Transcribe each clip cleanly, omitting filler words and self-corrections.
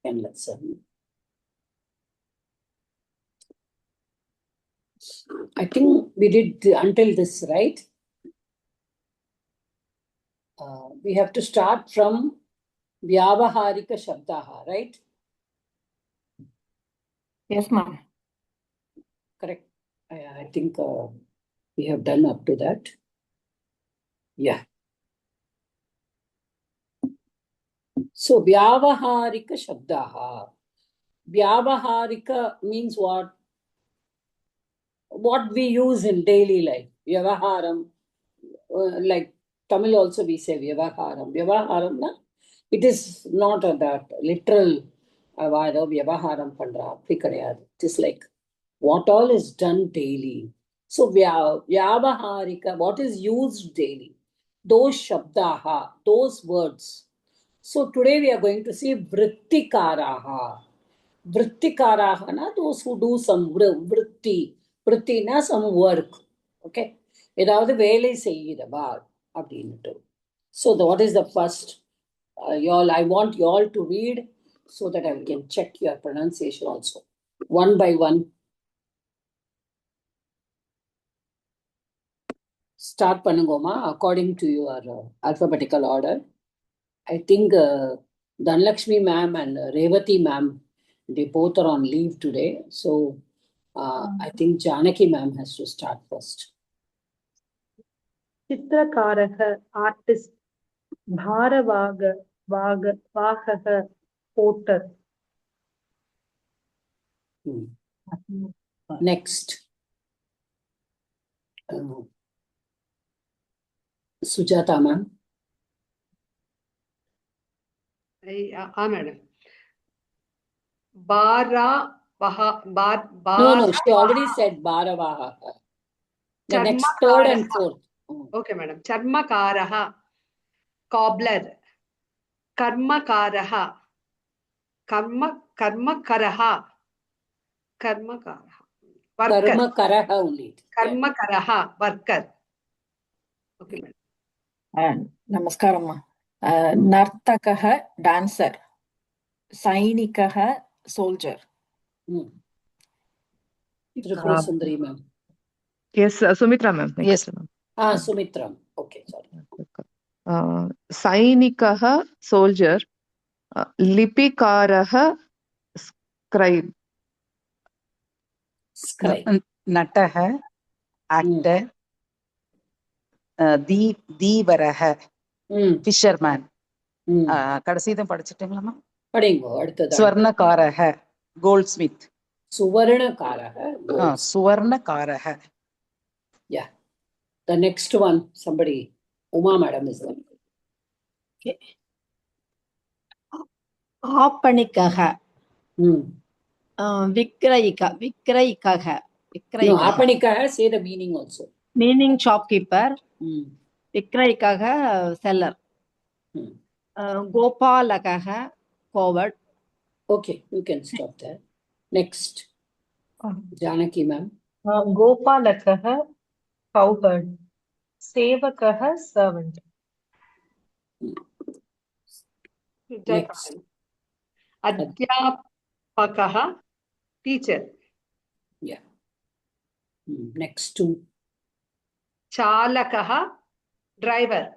And let's I think we did until this, right? We have to start from Vyavaharika Shabdaha, right? Yes, ma'am. Correct. I think we have done up to that. Yeah. So Vyavaharika Shabdaha. Vyavaharika means what? What we use in daily life. Vyavaharam. Like Tamil also we say Vyavaharam. Vyavaharam, na? It is not that literal Vyavaharam Pandra. It is like what all is done daily. So Vyavaharika, what is used daily? Those Shabdaha, those words. So today we are going to see Vrittikaraha. Vrittikaraha, na, those who do some vritti. Vritti na, some work. Okay. ஏதாவது வேலை செய்கிறவா அப்படின்ட்டு. So what is the first? I want you all to read so that I can check your pronunciation also. One by one. Start பண்ணுங்கோமா according to your alphabetical order. I think Dhanlakshmi ma'am and Revati ma'am, they both are on leave today. So I think Janaki ma'am has to start first. Chitrakarah, artist. Bharavahah, porter. Next. Sujata ma'am. Madam. No, she already said Bharavaha. The next third and fourth. Okay, madam. Charmakaraha, cobbler. Karmakaraha, karmakaraha. Karmakaraha only. Karmakaraha, worker. Okay, madam. Namaskaram. Nartakaha, dancer. Sainikaha, soldier. Tripura Sundari ma'am. Yes, Sumitra ma'am. Yes, ma'am. Sumitra. Okay, sorry. Sainikaha, soldier. Lipikaraha, scribe. Nataha, actor. Deevaraha, fisherman. கடைசிதான் படிச்சிட்டீங்களா? படிங்கோ அடுத்தது. Swarnakaraha, goldsmith. Suvarnakaraha. Suvarnakaraha. Yeah. The next one, somebody, Uma madam is there. Okay. Aapanikaha. Vikrayikaha. No, Aapanikaha, say the meaning also. Meaning shopkeeper. Vikrayikaha, seller. Gopalakaha, coward. Okay, you can stop there. Next. Janaki ma'am. Gopalakaha, cowherd. Sevakaha, servant. Next. Adhyapakaha, teacher. Yeah. Next two. Chalakaha, driver.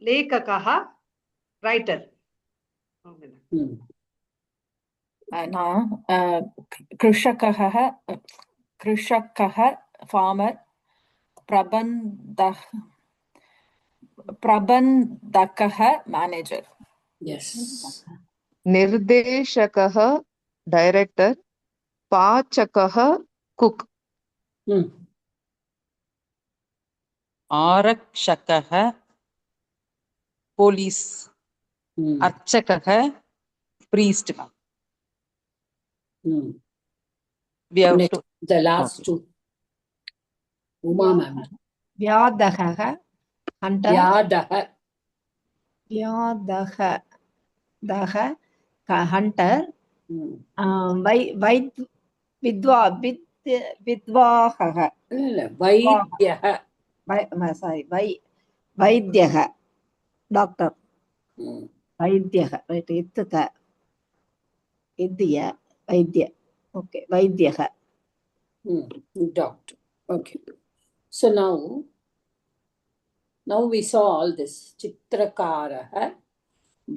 Lekakaha, writer. Krishakaha, farmer. Prabandakaha, manager. Yes. Nirdeshakaha, director. Pachakaha, cook. Arakshakaha, police. Archakaha, priest. We have next, the last two. Uma ma'am. Vyadaha, hunter. Vyadaha. Vyadaha, hunter. வித்வாஹக. வைத்யஹ. Sorry, வைத்யக. Doctor. ம். வைத்யக. Right. இத்திய. வைத்ய. Okay. வைத்யக. Doctor. Okay. So now we saw all this. Chitrakaraha,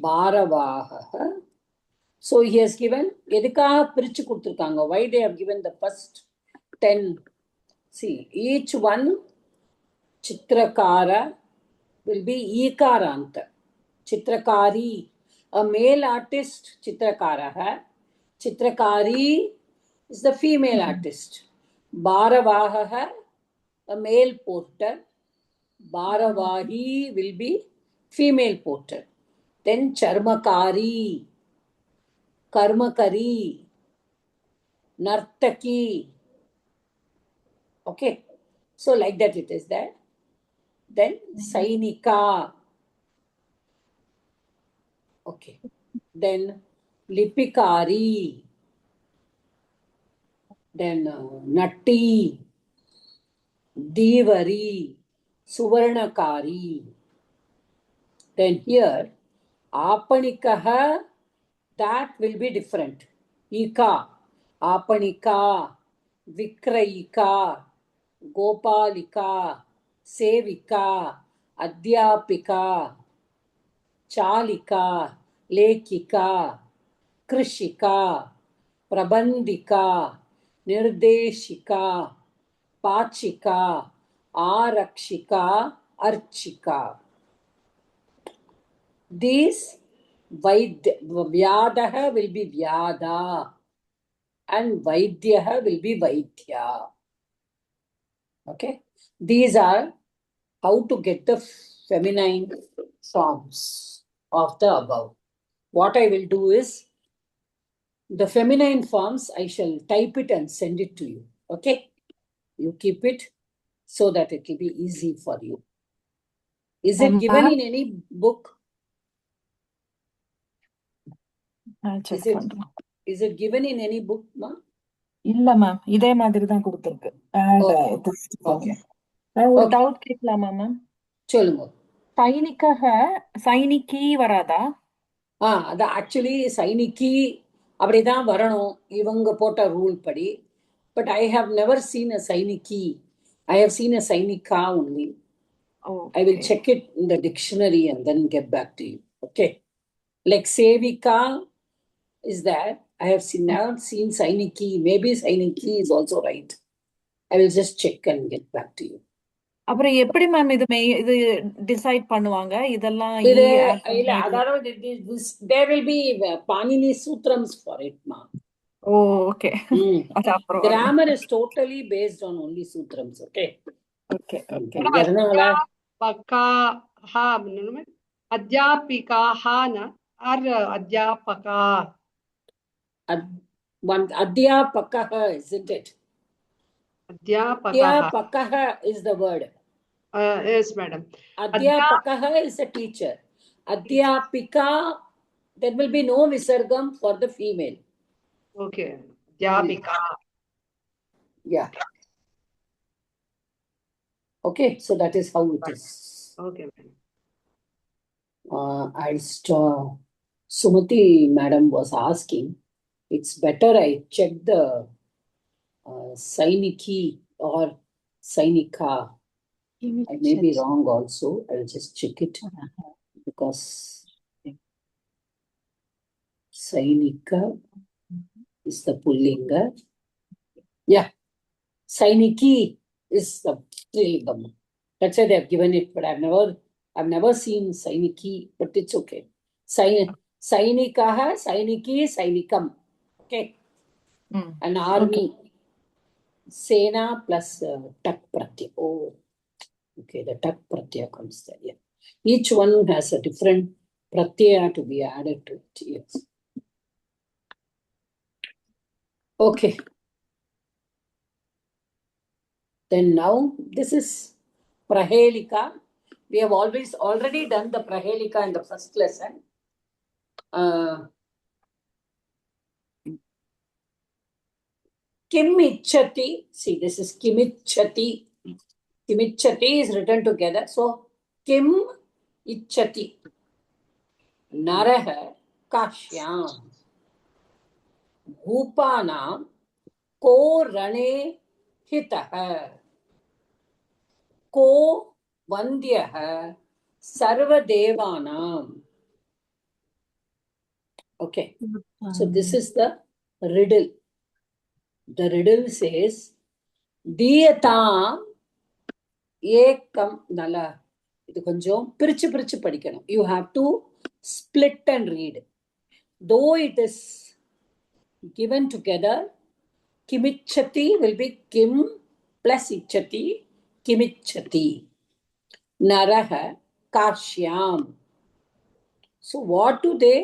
Bharavahaha. So he has given, எதுக்காக பிரிச்சு கொடுத்திருக்காங்க? Why they have given the first 10? See, each one Chitrakara will be Ikaranta. Chitrakari, a male artist, Chitrakaraha. Chitrakari is the female artist. Bharavahaha, a male porter. Bharavahi will be female porter. Then Charmakari, Karmakari, Nartaki. Okay. So like that it is there. Then Sainika. Okay. Then Lipikari. Then Natti. Devari. Suvarnakari. Then here, Apanikaha, that will be different. Ika, Apanika, Vikrayika, Gopalika, Sevika, Adhyapika, Chalika, Lekika, Krishika, Prabandhika, Nirdeshika, Pachika, Arakshika, Archika. These Vyadaha will be Vyada and Vaidyaha will be Vaidya. Okay. These are how to get the feminine forms of the above. What I will do is, the feminine forms, I shall type it and send it to you. Okay. You keep it so that it will be easy for you. Is it given in any book? check பண்றேன். Is it given in any book, ma? இல்ல ma'am, இதே மாதிரி தான் கொடுத்திருக்கு. Okay. ஒரு doubt கேட்கலாமா ma'am? சொல்லுங்க. சைனிகி வராதா? அது ஆக்சுவலி சைனிகி அப்படிதான் வரணும் இவங்க போட்ட ரூல் படி. But I have never seen a சைனிகி. I have seen a Sainika only. I will check it in the dictionary and then get back to you. Okay. Like Sevika is there. I have never seen Sainiki. Maybe Sainiki is also right. I will just check and get back to you. அப்புறம் எப்படி ma'am இது decide பண்ணுவாங்க? இதெல்லாம் அதாவது there will be Panini Sutrams for it, ma. Okay. Grammar is totally based on only Sutrams. Okay. Adhyapikaha or Adhyapaka? Adhyapakaha, isn't it? Adhyapakaha is the word. Yes, madam. Adhyapakaha is a teacher. Adhyapika, there will be no visargam for the female. Okay. Adhyapika. Yeah. Okay, so that is how it is. Okay, madam. Sumati madam was asking, it's better I check the Sainiki or Sainika. I may be wrong also. I'll just check it because Sainika is the Pullinga. Yeah. Sainiki is the Trilingam. That's why they have given it, but I've never seen Sainiki, but it's okay. Sainikaha, Sainiki, Sainikam. Okay. An army. Sena plus Tak Pratyaya. Oh. Okay, the Tak Pratyaya comes there. Yeah. Each one has a different Pratyaya to be added to it. Yes. Okay. Then now, this is Prahelika. We have already done the Prahelika in the first lesson. Kim ichchati. See, this is kim ichchati. Kim ichchati is written together. So, kim ichchati. Narah kashyam. Bhupanam ko rane hitah. Ko vandyah sarvadevanam. Okay. So this is the riddle. The riddle says, Diyatam ekam nala. இது கொஞ்சம் பிரிச்சு பிரிச்சு படிக்கணும். You have to split and read. Though it is given together, kimichati will be kim plus ichati, kimichati. Naraha kashyam. So what do they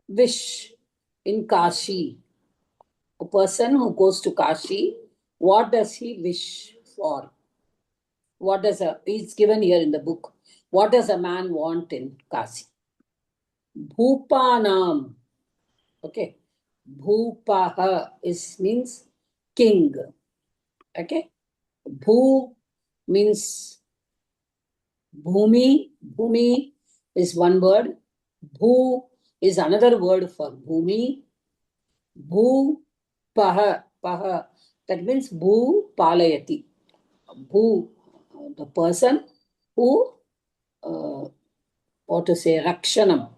wish in Kashi? A person who goes to Kashi, what does he wish for? What does it's given here in the book. What does a man want in Kashi? Bhupanam. Okay. Bhupaha means king. Okay. Bhu means bhumi. Bhumi is one word. Bhu is another word for bhumi. Bhu paha. Paha. That means bhu palayati. Bhu, the person who, what to say, rakshanam.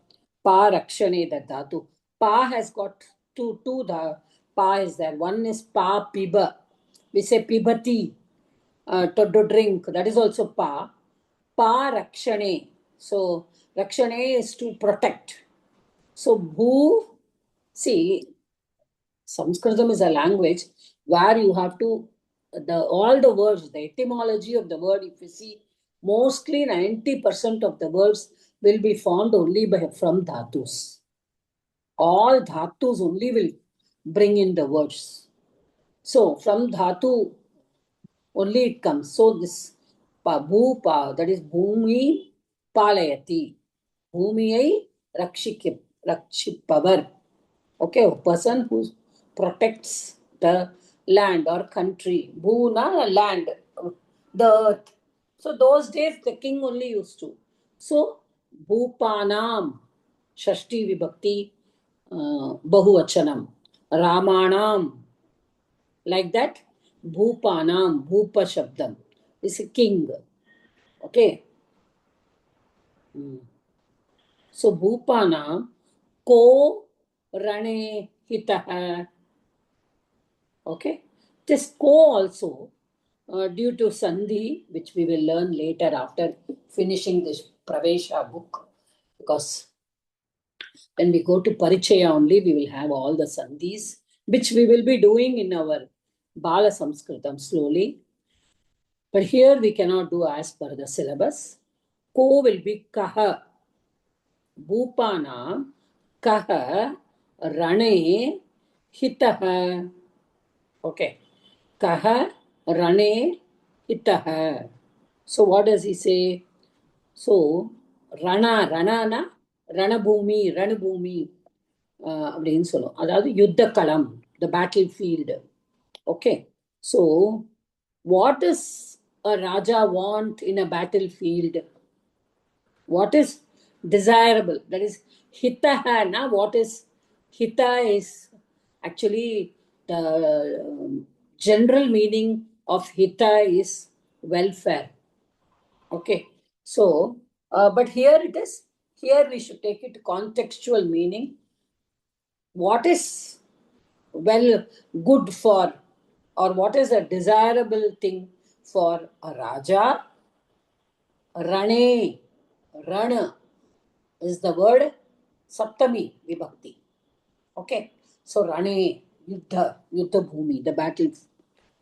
Pa rakshane, that dhatu. Pa has got two the pa is there. One is pa piba. We say pibati, to drink. That is also pa. Pa rakshane. So rakshane is to protect. So bhu, see, Sanskritam is a language where you have to, all the words, the etymology of the word, if you see, mostly 90% of the words will be formed only from dhatus. All dhatus only will bring in the words. So from dhatu only it comes. So this bhupa, that is bhumi palayati. Bhumiyai rakshipavar. Okay, a person who protects the land or country. Bhuna, land, the earth. So those days the king only used to. So Bhupanam, Shashti Vibhakti, Bahuvachanam. Ramanam, like that. Bhupanam, Bhupa Shabdam is a king. Okay. So Bhupanam, ko rane hitah. Okay. This ko also, due to Sandhi, which we will learn later after finishing this Pravesha book, because when we go to Parichaya only, we will have all the Sandhis, which we will be doing in our Bala Sanskritam slowly. But here we cannot do as per the syllabus. Ko will be kaha. Bhupanam kaha rane hitaha. Okay. Kaha rane hitaha. So what does he say? So rana na ranabhumi அப்படின்னு சொல்லும். அதாவது யுத்த களம், the battlefield. Okay. So what does a Raja want in a battlefield? What is desirable? That is hitaha. Now what is hita is actually the general meaning of hita is welfare. Okay. So, but here it is, here we should take it contextual meaning. What is good for, or what is a desirable thing for a Raja? Rane. Rana is the word Saptami Vibhakti. Okay. So Rane, Yuddha Bhumi, the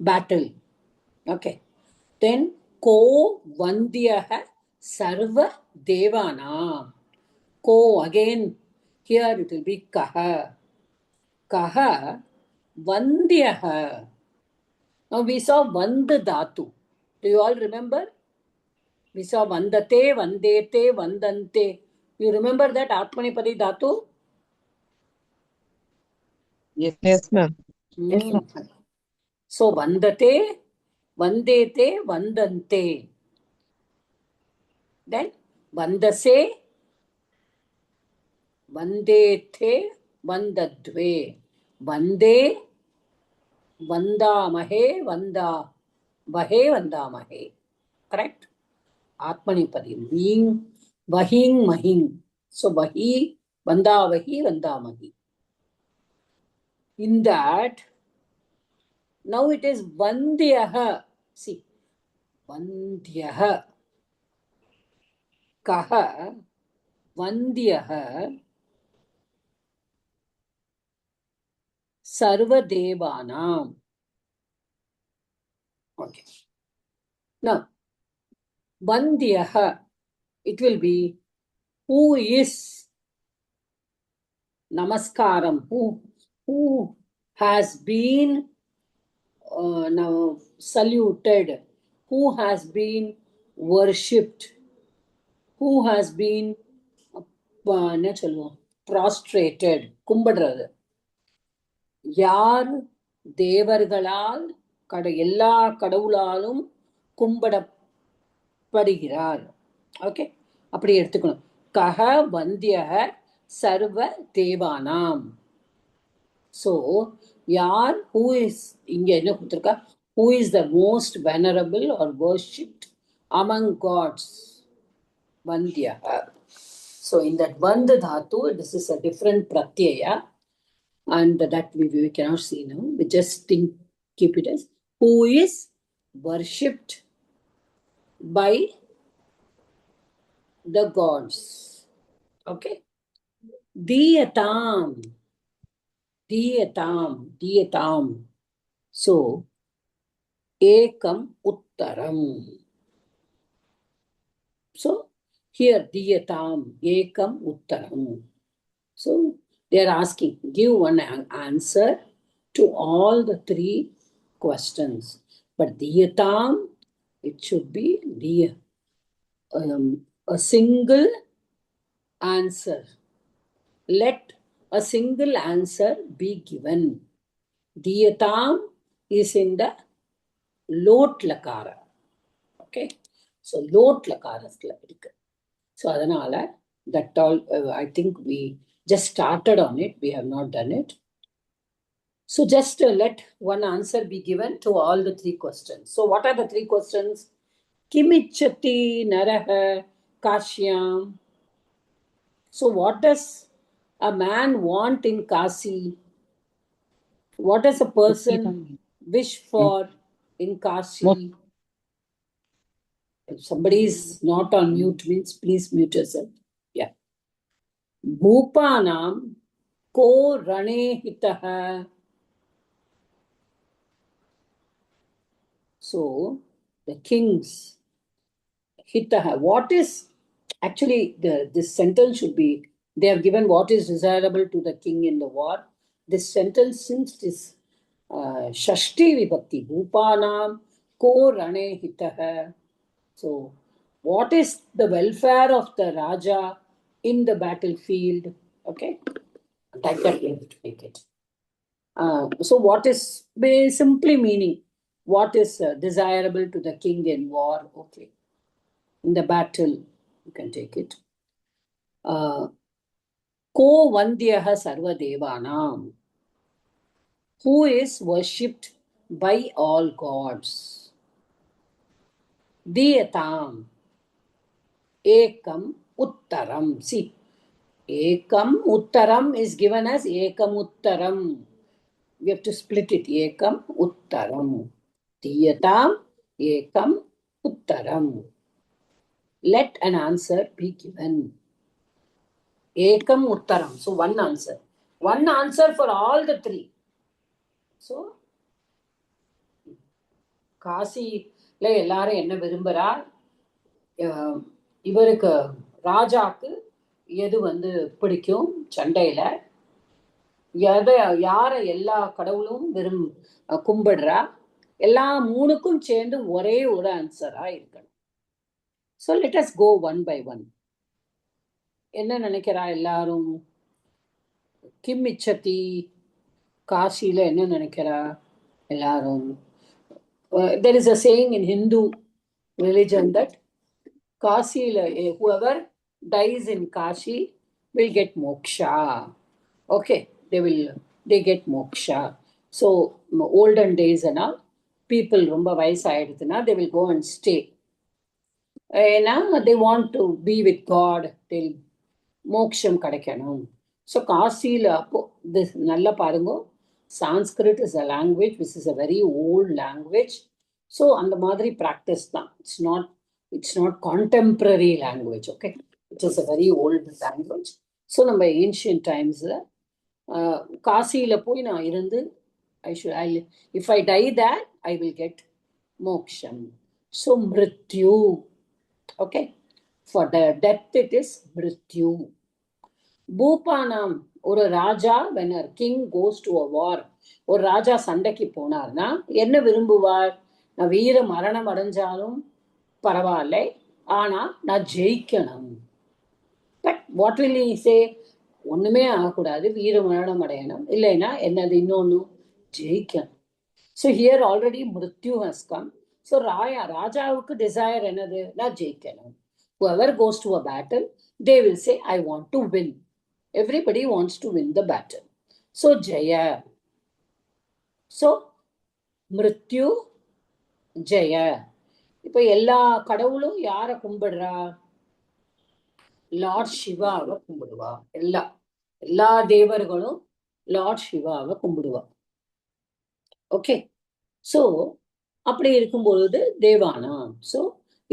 battle. Okay. Then Ko Vandyah Sarva Devanam. Ko, again, here it will be Kaha. Kaha Vandyah. Now we saw Vand Dhatu. Do you all remember? We saw Vandate, Vandete, Vandante. You remember that Atmanipadi Dhatu? Yes. Yes, ma'am. Yes, ma'am. So vandate, vandete, vandante. Then vandase, vandethe, vandadve. Vande, vandamahe, vandavahe, vandamahe. Correct? Atmanipadi. Being, vahing, mahing. So vahi, vandavahi, vandamahi. In that, now it is vandyaha. See, vandyaha. Kaha, vandyaha, sarvadevanam. Okay. Now, vandyaha, it will be who is namaskaram, who has been now saluted, who has been worshipped, who has been prostrated, கும்பிடுறது. யார் தேவர்களால் எல்லா கடவுளாலும் கும்பிடப்படுகிறார். Okay, அப்படி எடுத்துக்கணும். கஹ வந்தியக சர்வ தேவானாம். So யார், ஹூ இஸ், இங்க என்ன கொடுத்துருக்கா, who is the most venerable or worshipped among gods, வந்தியக. So in that Vand Dhatu, this is a different pratyaya, and that we cannot see now. We just keep it as who is worshipped by the gods. Okay. Diyatam. Diyatam. Diyatam. So, ekam uttaram. So, here diyatam, ekam uttaram. So, they are asking, give one answer to all the three questions. But diyatam, it should be a single answer. Let a single answer be given. Diyatam is in the lot lakara. Okay. So, lot lakara. So, adanala, that all, I think we just started on it. We have not done it. So, just let one answer be given to all the three questions. So, what are the three questions? Kimichati naraha kashyam. So, what does a man want in Kasi? What does a person wish for in Kasi? If somebody is not on mute, means please mute yourself. Yeah. Bhupanam ko rane hitaha. So, the kings, hitaha. What is, actually, this sentence should be, they have given what is desirable to the king in the war. This sentence, since it is Shashti Vibhakti, Bhupanam ko rane hitaha. So, what is the welfare of the Raja in the battlefield? Okay, like that we have to make it. So, what is simply meaning? What is desirable to the king in war? Okay, in the battle, you can take it. Ko vandyaha sarva devanam. Who is worshipped by all gods? Diyatam. Ekam uttaram. See, ekam uttaram is given as ekam uttaram. We have to split it. Ekam uttaram. Diyatam ekam uttaram. Let an answer be given. Ekam uttaram. So one answer. One answer for all the three. So, காசில எல்லாரும் என்ன விரும்புறா, இவருக்கு ராஜாக்கு எது பிடிக்கும் சண்டையில, யார எல்லா கடவுளும் கும்பிடுறா, எல்லா மூணுக்கும் சேர்ந்து ஒரே ஒரு ஆன்சரா இருக்கணும். So let us go one by one. என்ன நினைக்கிறா எல்லாரும்? கிம் இச்சதி, காசியில என்ன நினைக்கிறா எல்லாரும்? There is a saying in Hindu religion that Kasila, whoever dies in Kashi will get moksha. Okay, they get moksha. So olden days and all, people ரொம்ப வயசாயிடுதுன்னா they will go and stay. ஏன்னா they want to be with God till மோக்ஷம் கிடைக்கணும். So காசியில் அப்போ this நல்லா பாருங்க, Sanskrit is a language which is a very old language. So அந்த மாதிரி ப்ராக்டிஸ் தான். It's not contemporary language, okay? It is a very old language. So நம்ம ancient timesல காசியில் போய் நான் இருந்து if I die there, I will get moksham. So mrityu, okay? For the death it is mrityu. பூபானாம், ஒரு ராஜா, when a king goes to a war, ஒரு ராஜா சண்டைக்கு போனார்னா என்ன விரும்புவார்? நான் வீர மரணம் அடைஞ்சாலும் பரவாயில்லை, ஆனா நான் ஜெயிக்கணும். But what will he say? ஒண்ணுமே ஆகக்கூடாது, வீர மரணம் அடையணும், இல்லைன்னா என்னது இன்னொன்னு ஜெயிக்கணும். ஸோ ஹியர் ஆல்ரெடி மிருத்யு ஹஸ் கம். ஸோ ராஜாவுக்கு டிசைர் என்னது? நான் ஜெயிக்கணும். Whoever goes to a battle, they will say, I want to win. Everybody wants to win the battle. So Jaya. So Mrityu Jaya. இப்போ எல்லா கடவுளும் யாரை கும்பிடுறா? லார்ட் சிவாவை கும்பிடுவா. எல்லா தேவர்களும் லார்ட் சிவாவை கும்பிடுவா. ஓகே, ஸோ அப்படி இருக்கும் பொழுது தேவானா. ஸோ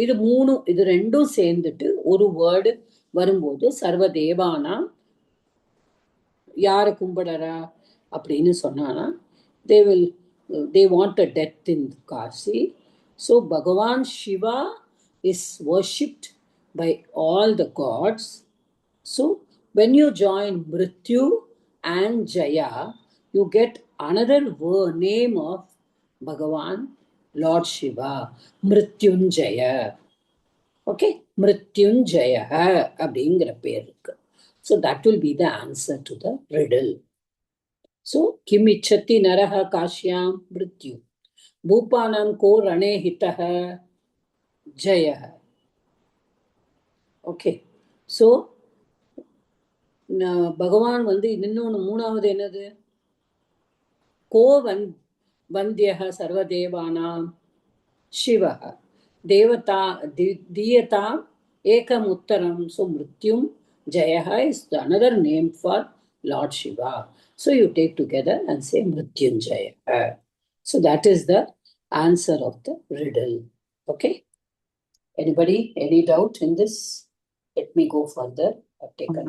இது ரெண்டும் சேர்ந்துட்டு ஒரு வேர்டு வரும்போது சர்வ தேவானா யாரை கும்பிடுறா அப்படின்னு சொன்னானா, they want a death in Kashi. So Bhagavan Shiva is worshipped by all the gods. So when you join Mrityu and Jaya, you get another name of Bhagavan Lord Shiva, Mrityunjaya. Okay, Mrityunjaya அப்படிங்கிற பேர் இருக்கு. So that will be the answer to the riddle. So kim ichhati naraha kashyam mrityu bhupanam ko rane hitaha jaya. Okay, so பகவான் இன்னொன்று மூணாவது என்னது? கோ வந்தியக சர்வதேவானாம் சிவஹ தேவதா தீயதாம் ஏகம் உத்தரம். ஸோ மிருத்யும் ஜெயஹ is another name for Lord Shiva. So you take together and say Mrityunjaya. So that is the answer of the riddle. Okay? Anybody? Any doubt in this? Let me go further. I've taken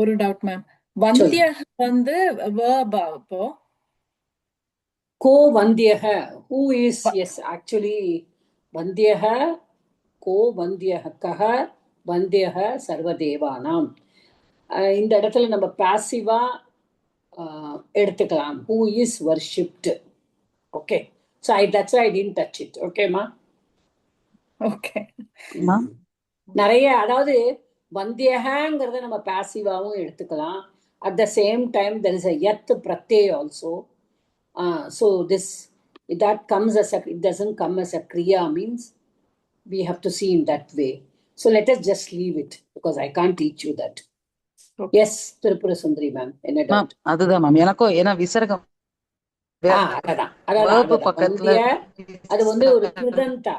ஒரு doubt ma'am. வந்தியக verb அப்போ Ko Vandyaha, who is, yes, actually Vandyaha, Ko Vandyaha, Kaha Vandyaha Sarvadevanam. இந்த இடத்துல நம்ம பாசிவா எடுத்துக்கலாம். Who is worshipped. Okay, so that's why I didn't touch it. Okay ma? Okay. நிறைய, அதாவது வந்தியகங்கிறத நம்ம பாசிவாவும் எடுத்துக்கலாம். At the same time there is a yat pratyay also. So that comes as it doesn't come as a kriya, means we have to see in that way. So let us just leave it because I can't teach you that. Okay. Yes, Tripura Sundari ma'am. Any doubt? அதுதான் ma'am, எனக்கும் ஏன்னா விசர்க்கம் பக்கத்துல அது ஒரு கிருதந்தா.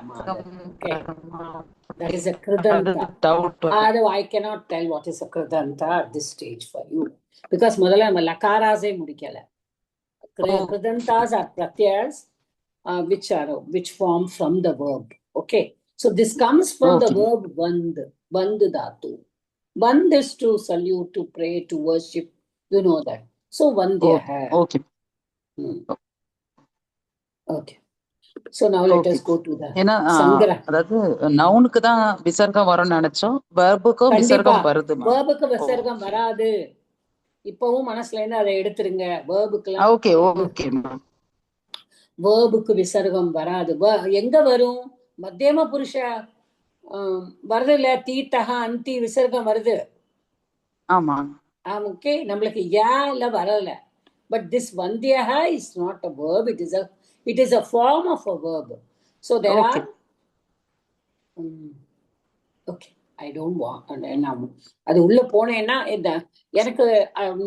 That is a kridanta. I cannot tell what is a kridanta at this stage for you because முதல்ல நம்ம லகாராஸே முடிக்கல. Kridantas are pratyas which form from the verb. Okay, so this comes from the verb band dhatu. Band is to salute, to pray, to worship, you know that. So vandyaha. Okay. Okay, so now let us go to the Sangra. அதாவது நவுனுக்கு தான் விசர்க்கம் வரும்னு நினைச்சோம், வெர்புக்கும் விசர்க்கம் வருது. வெர்புக்கு விசர்க்கம் வராது. இப்பவும் மனசுல இருந்து அதை எடுத்துருங்க. வேர்புக்கு விசர்க்கம் வராது. எங்க வரும்? மத்தியம புருஷ வருது இல்ல, தீத்தகா அந்தி விசர்க்கம் வருது. ஆமா. ஓகே, நம்மளுக்கு ஏல வரல. But this vandyaha is not a verb, it is a form of a verb. So there Okay. are okay, I don't want அது உள்ள போனேன்னா எனக்கு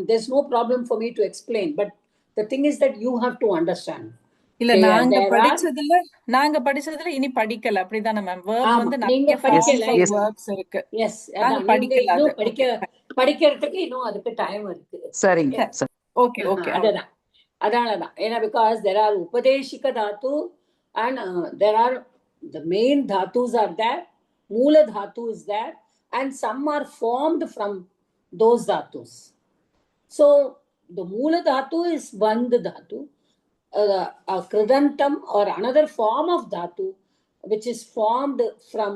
there's no problem for me to explain, but the thing is that you have to understand. இல்ல Okay, நாங்க there are படிச்சதுல இனி படிக்கல அப்படிதானே ma'am? Verb ஆமா, வந்து நீங்க நிறைய படிக்கல. Forms of Yes. வேர்ப்ஸ் இருக்கு. Yes, நாங்க அதான் நீங்க படிக்கல அது. இன்னும் படிக்கிறதுக்கு இன்னும் அதுக்கு டைம் இருக்கு. சரிங்க. Okay. சரி. ஓகே ஓகே அதுதான் அதனாலதான் ஏன்னா because there are உபதேசிக Tattva and there are the main dhatus are there, moola dhatu is there, and some are formed from those dhatus. So the moola dhatu is bandh dhatu, a kridantam or another form of dhatu which is formed from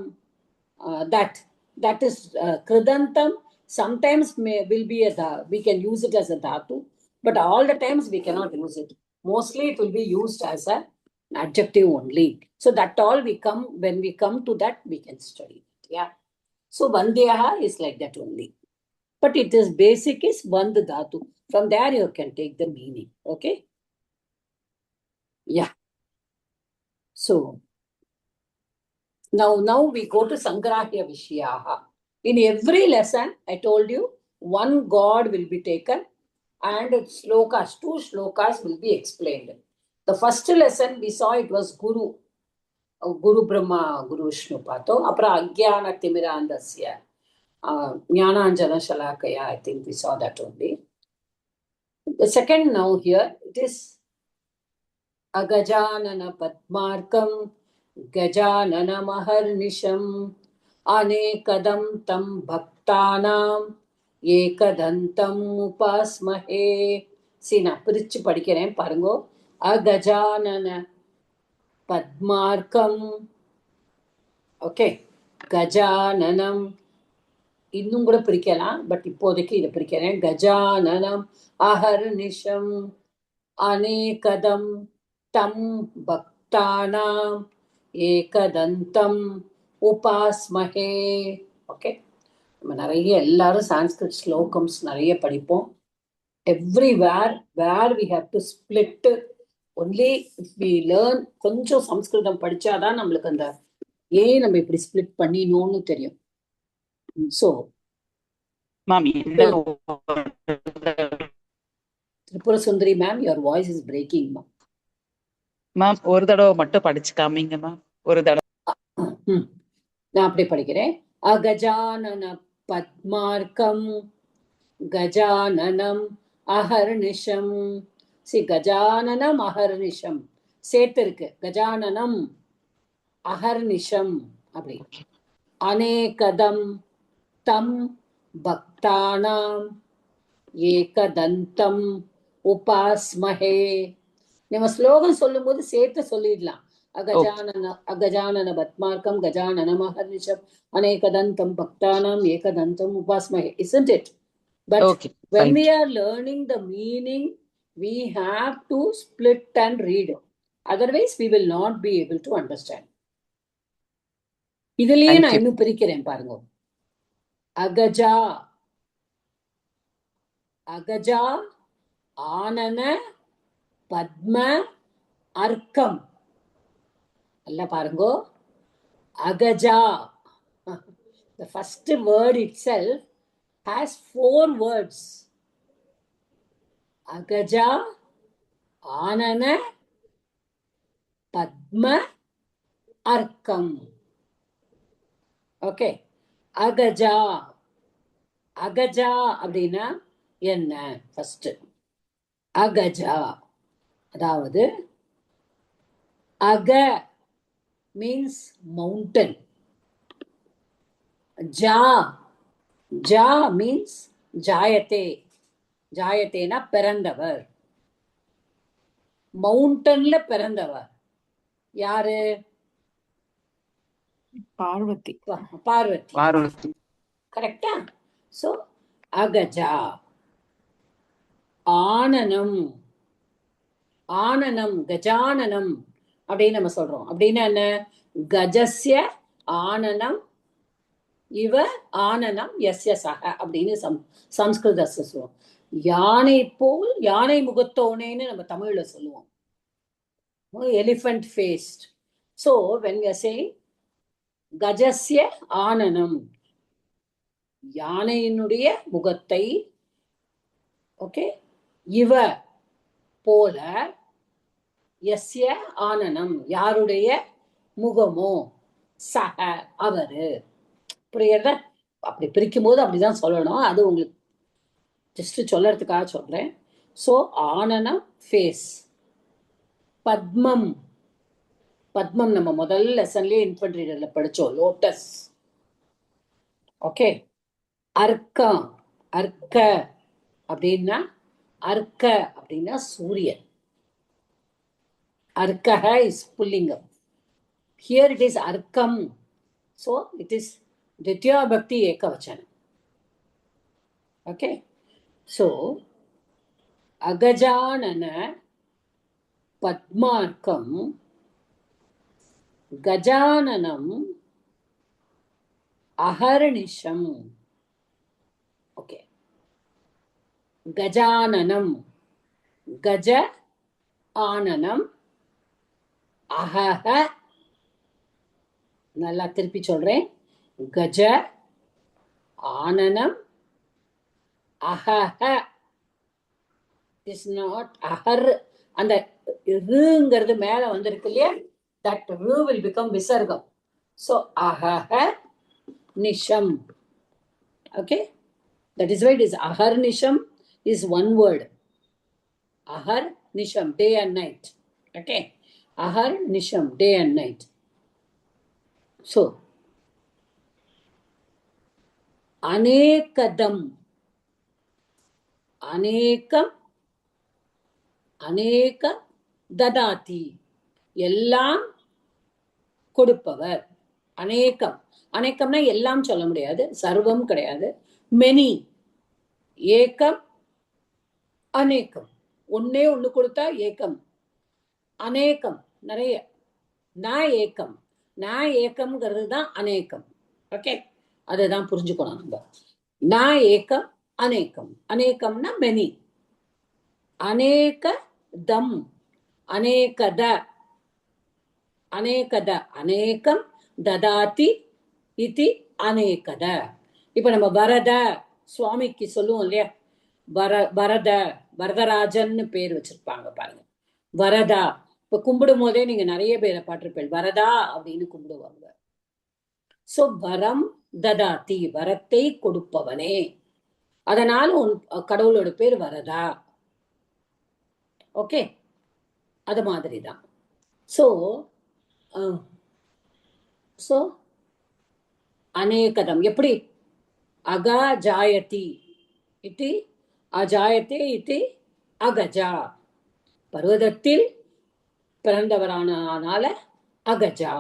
that is kridantam. Sometimes will be we can use it as a dhatu, but all the times we cannot use it. Mostly it will be used as an adjective only. So that all when we come to that, we can study it. Yeah. So vandyaha is like that only. But it is basic is bandh dhatu. From there you can take the meaning. Okay. Yeah. So now we go to Sangrahya Vishayaha. In every lesson, I told you, one god will be taken and slokas, 2 slokas will be explained. The first lesson we saw it was Guru Brahma, Guru Vishnu Pato, apra Agyana Timirandasya, Jnananjana Shalakaya, I think we saw that only. The second now here, it is Agajanana Padmarkam, Gajanana Maharnisham, Anekadam tam bhaktanam ஏகதந்தம் உபாஸ்மஹே. நான் பிரிச்சு படிக்கிறேன் பாருங்க. அகஜானன பத்மார்க்கம். Okay, கஜானனம் இன்னும் கூட பிரிக்கலாம், but இப்போதைக்கு இதை பிரிக்கிறேன். கஜானனம் அஹர்நிஷம் அநேகதம் தம் பக்தானாம் ஏகதந்தம் உபாஸ்மஹே. ஓகே, நம்ம நிறைய எல்லாரும் சான்ஸ்கிரிட் ஸ்லோகம்ஸ் நிறைய படிப்போம். Everywhere where we have to split only if we learn. கொஞ்சம் சம்ஸ்கிருதம் படிச்சாதான் நம்மளுக்கு அந்த ஏன் நம்ம இப்படி ஸ்பிளிட் பண்ணினோம்னு தெரியும். So ma'am Tripura Sundari ma'am, your voice is braking ma'am. Ma'am ஒரு தடவை மட்டும் படிச்சு காமிங்க மேம். ஒரு தடவை நான் அப்படி படிக்கிறேன். அகஜானன பத்மார்க்கம் கஜானனம் அஹர்நிஷம். கஜானனம் அஹர்நிஷம் சேர்த்து இருக்கு. கஜானனம் அஹர்நிஷம் அப்படி. அநேகதம் தம் பக்தானாம் ஏகதந்தம் உபாஸ்மஹே. நம்ம ஸ்லோகம் சொல்லும் போது சேர்த்து சொல்லிடலாம். அகஜானன பத்மார்க்கம் கஜானனம் அஹர்நிஷம் அநேகதந்தம் பக்தானாம் ஏகதந்தம் உபாஸ்மஹே. Isn't it? But okay, when we are learning the meaning, we have to split and read. Otherwise, we will not be able to understand. இதுலயே நான் இன்னும் பிரிக்கிறேன் பாருங்க. அகஜா அகஜா ஆனன பத்ம அர்க்கம். அல்ல பாருங்க, அகஜா. The first word itself has 4 words. Agaja, Anana, Padma, Arkam. Okay. Agaja. Agaja அப்படின்னா என்ன? First அகஜா அதாவது அக மீன்ஸ் மவுண்டன். ஜா ஜா மீன்ஸ் ஜாயத்தே. ஜாயத்தேனா பிறந்தவர், மவுண்டன்ல பிறந்தவர். யாரு? பார்வதி. பார்வதி. பார்வதி. கரெக்டா? சோ அகஜா. ஆனனம் ஆனனம் கஜானனம் அப்படின்னு நம்ம சொல்றோம். அப்படின்னா என்ன? கஜஸ்ய ஆனனம் இவ ஆனனம் யஸ்ய சக அப்படின்னு சம்ஸ்கிருத சொல்லுவோம். யானை போல் யானை முகத்தோனேன்னு நம்ம தமிழ்ல சொல்லுவோம். Elephant faced. So when we are saying கஜஸ்ய ஆனனம், யானையினுடைய முகத்தை, ஓகே, இவ போல, யஸ்ய ஆனனம், யாருடைய முகமோ, சக அவரு. புரியுறதா? அப்படி பிரிக்கும் போது அப்படிதான் சொல்லணும். அது உங்களுக்கு ஜஸ்ட் சொல்லறதுக்காக சொல்றேன். ஸோ ஆனனம் ஃபேஸ். பத்மம், பத்மம் நம்ம முதல் லெசன்லயே இன்ஃபன்ட் ரீடர்ல படிச்சோம், லோட்டஸ். ஓகே. அர்க்கம், அர்க்க அப்படின்னா, அர்க்க அப்படின்னா சூரியன். அர்க்கஹ is புல்லிங்கம். Here it is arkam. So it is Ditya Bhakti Ekavachana. Okay. So Agajanana Padmarkam Gajananam Aharnisham. Okay. Gajananam, Gaja Ananam, Ahaha. நல்லா திருப்பி சொல்றேன். கஜ ஆனனம் அஹஹ இஸ் நாட் அஹர். அந்த ருங்கிறது மேல வந்திருக்கு இல்லையா, தட் ரு வில் பிகம் விசர்கம். ஸோ அஹஹ நிஷம். Okay, that is why it is அஹர் நிஷம் இஸ் ஒன் வேர்ட். அஹர் நிஷம், டே அண்ட் நைட். ஓகே, அஹர் நிஷம், day and night. So, anekadam, anekam, aneka dadati, எல்லாம் கொடுப்பவர். அநேகம், அநேகம்னா எல்லாம் சொல்ல முடியாது, சர்வம் கிடையாது. மெனி, ஏகம், அநேகம். ஒன்னே ஒண்ணு கொடுத்தா ஏகம், அநேகம் நிறைய. நான் ஏகம், நான் ஏக்கம்ங்கிறது தான் அநேகம். ஓகே, அதுதான் புரிஞ்சுக்கணும் நம்ம. நான் ஏக்கம், அநேகம். அநேகம்னா மெனி. அநேக தம், அநேகத, அநேகத, அநேகம் ததாதி இதி அநேகத. இப்ப நம்ம வரத சுவாமிக்கு சொல்லுவோம் இல்லையா, வரத, வரதராஜன்னு பேர் வச்சிருப்பாங்க பாருங்க, வரதா. இப்ப கும்பிடும் போதே நீங்க நிறைய பேரை பார்த்திருப்பீங்க, வரதா அப்படின்னு கும்பிடுவாங்க. சோ வரம் ததாதி, வரத்தை கொடுப்பவனே. அதனால கடவுளோட பேர் வரதா. ஓகே, அது மாதிரிதான். சோ அநேகதம் எப்படி? அகா ஜாயதி இதி அஜாயத்தே இதி அகஜா. பர்வதத்தில் பிறந்தவரானால அகஜா.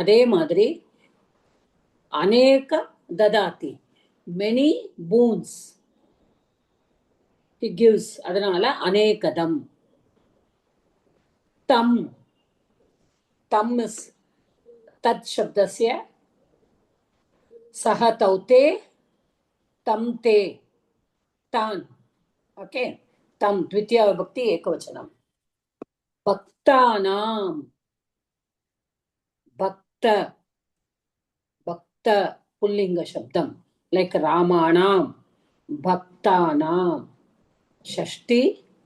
அதே மாதிரி அநேக ததாதி, மெனி பூன்ஸ் he gives, அதனால அநேகதம். தம், தம் இஸ் தத் சப்தஸ்ய சஹ தௌதே தம் தே தான். ஓகே, தம் த்வித்யா விபக்தி ஏகவச்சனம். பக்தானாம், பக்த, பக்த புல்லிங்க சப்தம். லைக் ராமாணாம், பக்தானாம் ஷஷ்டி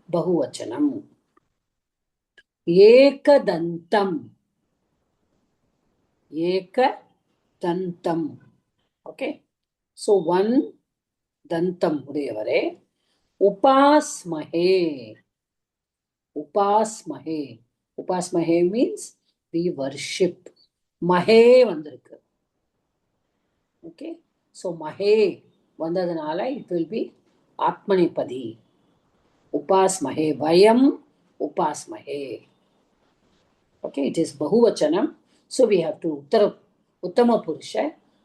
பகுவச்சனம். ஏகதந்தம், ஏகதந்தம். ஓகே, சோ ஒன் தந்தம் உடையவரே. உபாஸ்மஹே, உபாஸ்மஹே, உபாஸ்மஹே மீன்ஸ் we worship. மஹே வந்திருக்கு. ஓகே, சோ மஹே வந்ததுனால இட் வில் பி ஆத்மநேபதி. உபாஸ்மஹே, வயம் உபாஸ்மஹே. Okay, it is bahuvachanam, so we have to uttama purusha,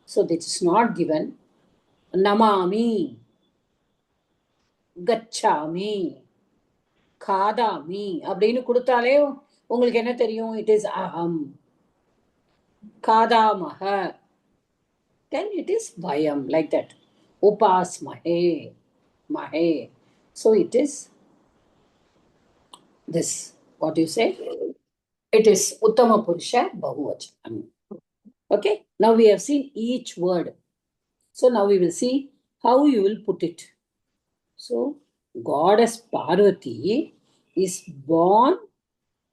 so this is not given. namami, gachami, காதாமி அப்படின்னு கொடுத்தாலே உங்களுக்கு என்ன தெரியும்? இட் இஸ் அகம். காதாமக, then it is பயம், like that. உபாஸ்மஹே, Mahe. So it is this, what you say? It is Uttama Purusha Bahuvachanam. Okay, now we have seen each word. So now we will see how you will put it. So Goddess Parvati is born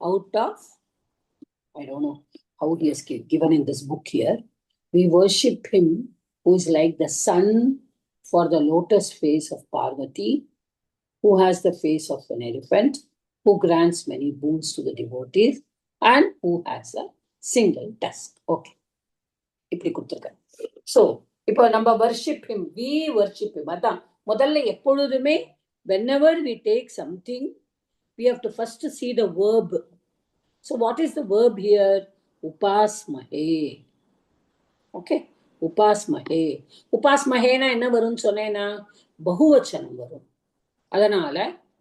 out of, I don't know how he is given in this book here. We worship him who is like the sun for the lotus face of Parvati, who has the face of an elephant, who grants many boons to the devotees, and who has a single tusk. Okay. So, இப்போ நம்ம worship him, we worship him. அதான் முதல்ல எப்பொழுதுமே whenever we take something, we have to first see the verb. So what is the verb here? Upasmahe. Okay, upasmahe. Upasmahena என்ன வரும்னு சொன்னேனா பகுவச்சனம் வரும். அதனால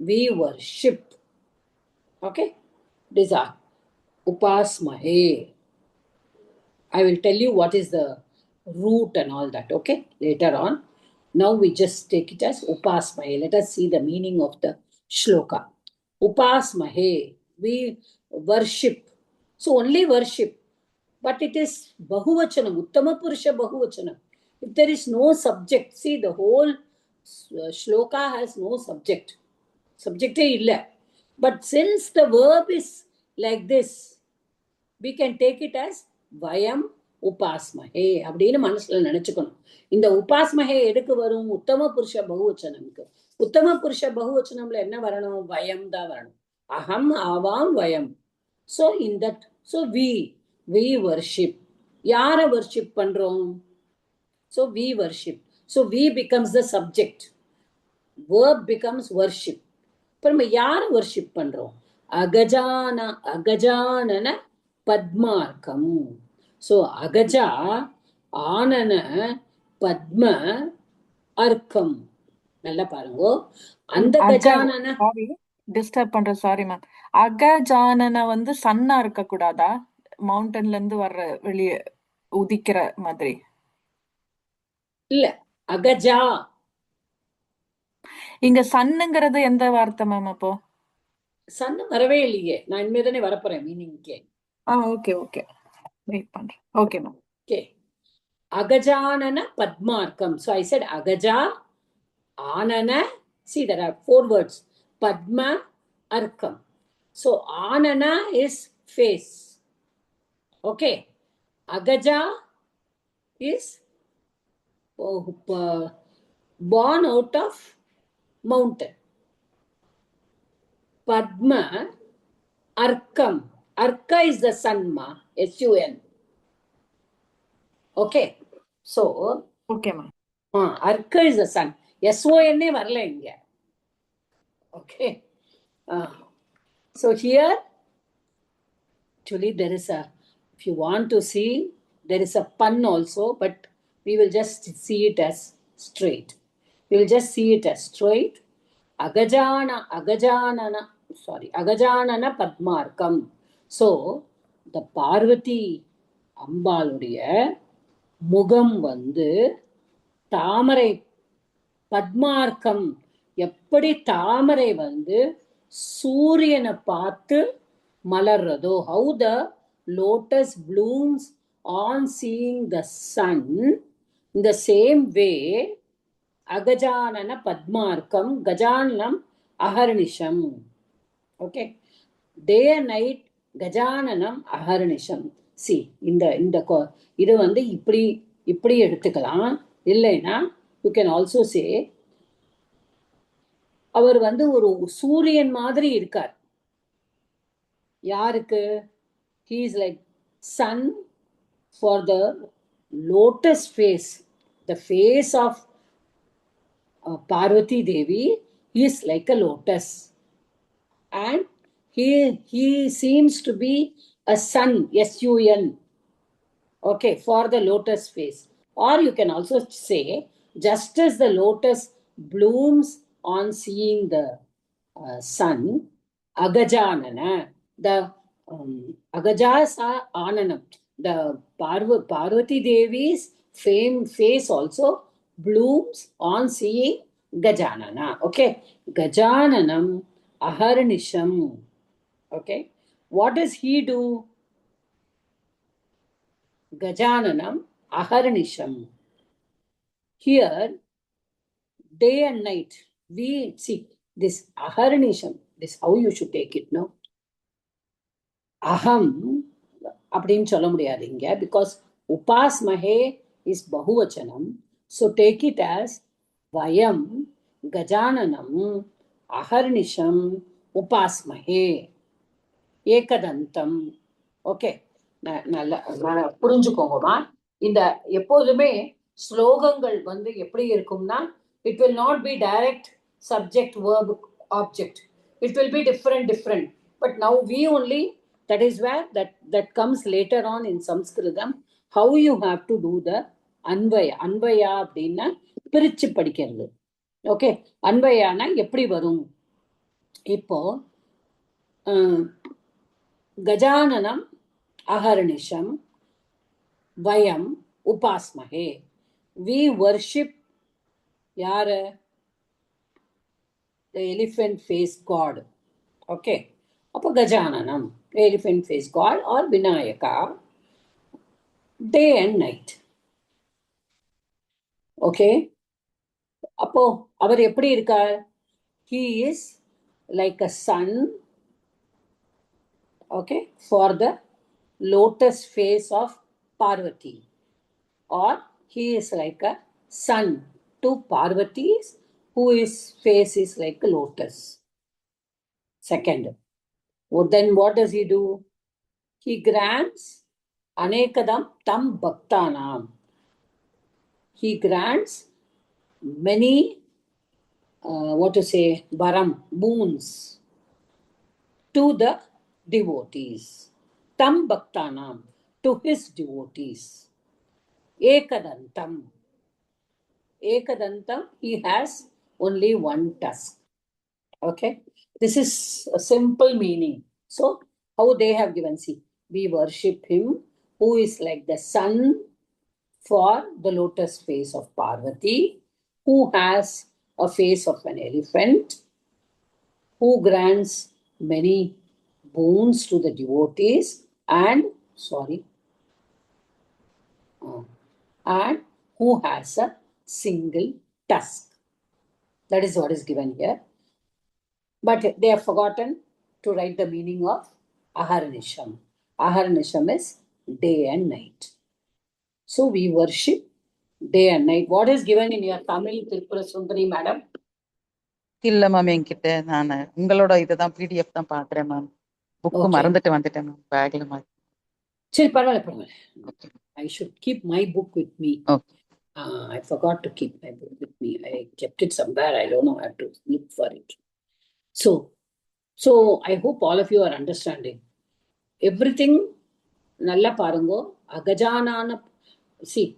we worship. Okay, these are upasmahe. I will tell you what is the root and all that, okay, later on. Now we just take it as upasmahe. Let us see the meaning of the shloka. Upasmahe, we worship. So only worship, but it is bahuvachanam, uttama purusha bahuvachanam. If there is no subject, see the whole shloka has no subject. Subject illa. But since the verb is like this, we can take it as vayam upasmahe. அப்படின்னு மனசுல நினைச்சுக்கணும். இந்த உபாஸ்மஹே எதுக்கு வரும்? உத்தம புருஷ பகுவச்சனம்க்கு. உத்தம புருஷ பகுவச்சனம்ல என்ன வரணும்? வயம் தான் வரணும். அகம் ஆவாம் வயம். So in that, so we worship. யாரை worship பண்றோம்? So we worship. So we becomes the subject. Verb becomes worship. அப்புறம் யாரை worship பண்றோம்? அகஜானன பத்மார்க்கம். So அகஜா ஆனன பத்ம அர்க்கம். நல்லா பாருங்க. அந்த கஜானன டிஸ்டர்ப் பண்ற, சாரி மேம். அகஜானன வந்து சன்னா இருக்க கூடாதா? மவுண்டன்ல இருந்து வர்ற வெளியே உதிக்கிற மாதிரி இல்ல, அகஜா. இங்க சன்னுங்கிறது எந்த வார்த்தை மேம்? அப்போ சன்னு வரவே இல்லையே. நான் இனிமேதானே வரப்போறேன் மீனிங்கே. ஓகே ஓகே, வெயிட் பண்றேன். Okay ma'am. Okay. Agajanana Padmarkam. So I said Agaja, Anana. See, there are 4 words. Padma, Arkam. So Anana is face. Okay. Agaja is born out of mountain. Padma, Arkam. Arka is the sun, ma. S-U-N. Okay. So, okay ma'am. Arka is the sun. S-O-N வரல இங்க. Okay. So here, actually there is a, if you want to see, there is a pun also, but we will just see it as straight. We will just see it as straight. Agajanana Padmarkam. So, the Parvati அம்பாளுடைய முகம் வந்து தாமரை பத்மார்க்கம். எப்படி தாமரை வந்து சூரியனை பார்த்து மலர்றதோ, how the lotus blooms on seeing the sun, in the same way Agajanana Padmarkam, Gajanam Aharnisham. Okay, day and night Gajananam Aharnisham. See, இந்த இது வந்து இப்படி எடுத்துக்கலாம். இல்லைன்னா you can also say அவர் வந்து ஒரு சூரியன் மாதிரி இருக்கார். யாருக்கு? He is like sun for the lotus face. The face of Parvati Devi is like a lotus. And he seems to be a sun, S-U-N. Okay, for the lotus face. Or you can also say, just as the lotus blooms on seeing the sun, Agajanana, the Agajasa Ananam, the Parvati Devi's face also blooms on seeing Gajanana. Okay. Gajananam Aharnisham. Okay. What does he do? Gajananam Aharnisham. Here, day and night, we see this Aharnisham. This how you should take it, no? Aham அப்படின்னு சொல்ல முடியாது இங்க because upasmahe is bahuvachanam. So take it as vayam gajananam aharnisham upasmahe ஏகதந்தம். Okay, நல்ல புரிஞ்சுக்கோங்கம்மா. இந்த எப்போதுமே ஸ்லோகங்கள் வந்து எப்படி இருக்கும்னா, it will not be direct subject verb object. It will be different. But now we only, that is where that comes later on in Sanskritam, how you have to do the அன்வயா. அன்வயா அப்படின்னா பிரிச்சு படிக்கிறது. Okay, அன்வயானா எப்படி வரும்? இப்போ கஜானனம் அஹர்னிஷம் வயம் உபாஸ்மஹே. We worship யார? The elephant face god. Okay, அப்போ கஜானனம் elephant face god or Vinayaka, day and night. Okay, அப்போ அவர் எப்படி இருக்கார்? He is like a sun, okay, for the lotus face of Parvati, or he is like a sun to Parvati, whose face is like a lotus. Second, then what does he do? He grants anekadam tam bhaktanam. He grants many, varam, boons to the devotees. Tam bhaktanam, to his devotees. Ekadantam. Ekadantam, he has only one tusk. Okay, this is a simple meaning. So how they have given, see, we worship him who is like the sun for the lotus face of Parvati, who has a face of an elephant, who grants many boons to the devotees, and who has a single tusk. That is what is given here. But they have forgotten to write the meaning of Aharnisham. Aharnisham is day and night. So we worship day and night. What is given in your Tamil, Tripura Sundari, madam? இல்ல ma'am, என்கிட்ட நான் உங்களோட இதுதான் PDF தான் பாக்குறேன் ma'am. Book Okay. மறந்துட்டு வந்துட்டேன் ma'am, பேக்ல மாதிரி. சரி, பரவாயில்ல. Okay, I should keep my book with me. Okay. I forgot to keep my book with me. I kept it somewhere. I don't know. I have to look for it. So I hope all of you are understanding. Everything நல்லா பாருங்க. அகஜானான, see,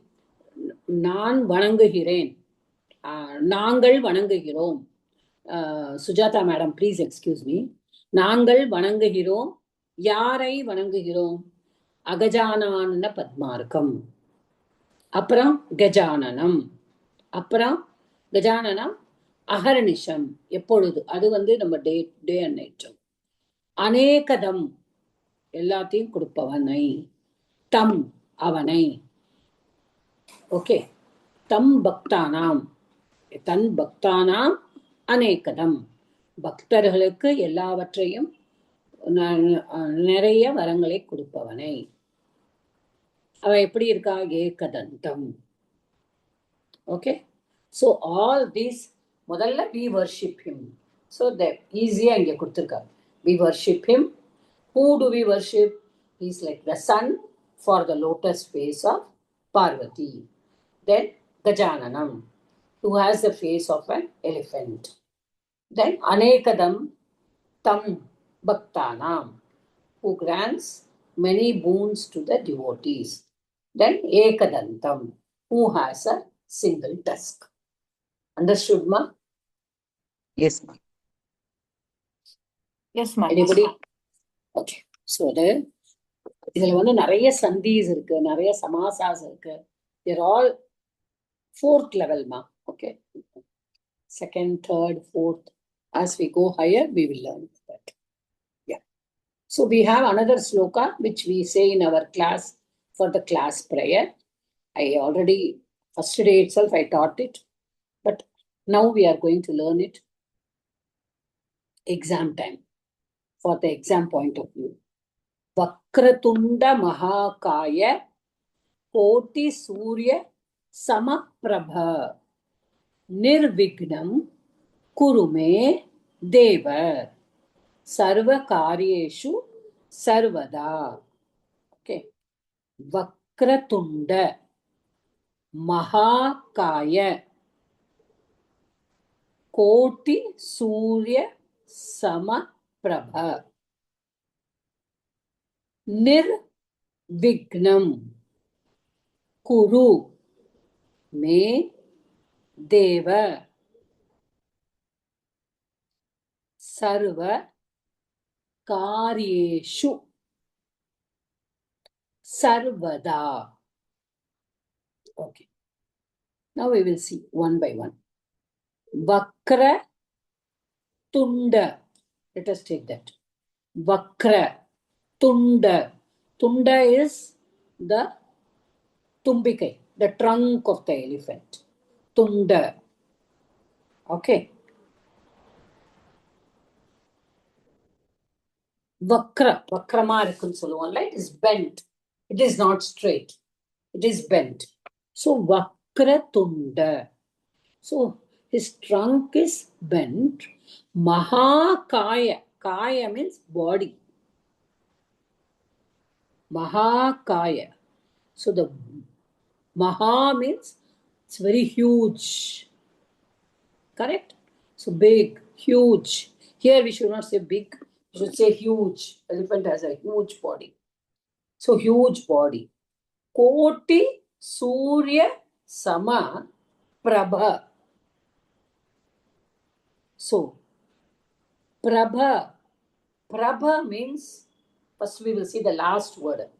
நான் வணங்குகிறேன், நாங்கள் வணங்குகிறோம். Sujatha madam, please excuse me. நாங்கள் வணங்குகிறோம். யாரை வணங்குகிறோம்? அகஜானான பத்மார்க்கம். அப்புறம் கஜானனம். அப்புறம் கஜானனம் அஹர்னிஷம். எப்பொழுது? அது வந்து நம்ம டே அண்ட் நைட். அநேகதம், எல்லாத்தையும் கொடுப்பவனை. தம், அவனை. ஓகே, தம் பக்தானாம், தன் பக்தானாம் அநேகதம், பக்தர்களுக்கு எல்லாவற்றையும் நிறைய வரங்களை கொடுப்பவனை. அவன் எப்படி இருக்கா? ஏகதந்தம். ஓகே, ஸோ ஆல் தீஸ் முதல்ல we worship him. So that ஈஸியா இங்க கொடுத்துருக்காரு. We worship him. Who do we worship? He's like the sun for the lotus face of Parvati. Then Gajananam, who has the face of an elephant. Then Anekadam Tam Bhaktanam, who grants many boons to the devotees. Then Ekadantam, who has a single tusk. Understood, ma? Yes, ma'am. Yes, ma'am. Anybody? Okay. So இதுல வந்து நிறைய சந்தீஸ் இருக்கு, நிறைய சமாசாஸ் இருக்கு. They're all 4th level, ma. Okay. second, third, fourth. As we go higher, we will learn that. Yeah. So we have another sloka which we say in our class for the class prayer. I already, first day itself, I taught it. But now we are going to learn it exam time, for the exam point of view. Vakratunda Mahakaya Koti Surya Samaprabha Nirvignam Kurume Deva Sarva Karyeshu Sarvada. Okay. Vakratunda Mahakaya Koti Surya Samaprabha Nirvignam Kuru Me Deva Sarva Karyeshu Sarvada. Okay. Now we will see one by one. Vakra Tunda. Let us take that. Vakra Tunda. Tunda is the tumbikai, the trunk of the elephant. Tunda. Okay. Vakra. Vakrama irukkum solluvom, right? Is bent. It is not straight. It is bent. So Vakra Tunda. So his trunk is bent. Mahakaya. Kaya means body. Mahakaya. So the Maha means it's very huge. Correct? So big, huge. Here we should not say big, we should say huge. Elephant has a huge body. So huge body. Koti Surya Sama Prabha. So Prabha. Prabha means, first we will see the last word.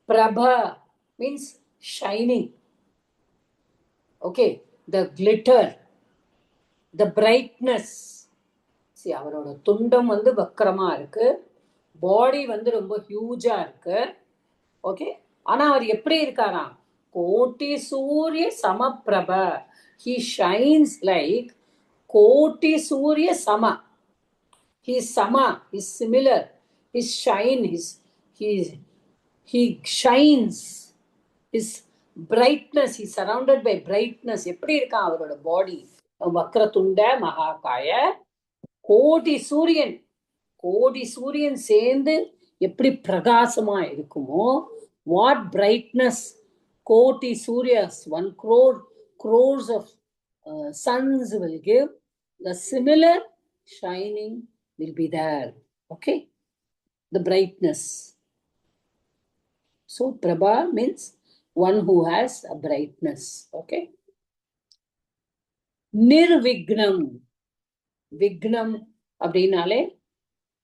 Prabha means shining. Okay, the glitter, the brightness. See, avaroda tundam vandu vakrama irukku, body vandu romba huge ah irukku. Okay, ana avar eppadi irukara? Koti Surya Samaprabha. He shines like Koti Surya Sama. He is sama, he is similar, his shine, he shines, his brightness, he is surrounded by brightness. எப்படி இருக்கான் அவரோட பாடி? வக்ரதுண்ட மகாகாய கோடி சூரியன். கோடி சூரியன் சேர்ந்து எப்படி பிரகாசமா இருக்குமோ, what brightness Koti Suryas, 1 crores of suns will give, the similar shining will be there. Okay, the brightness. So Prabha means one who has a brightness. Okay. Nirvignam. Vignam abdinale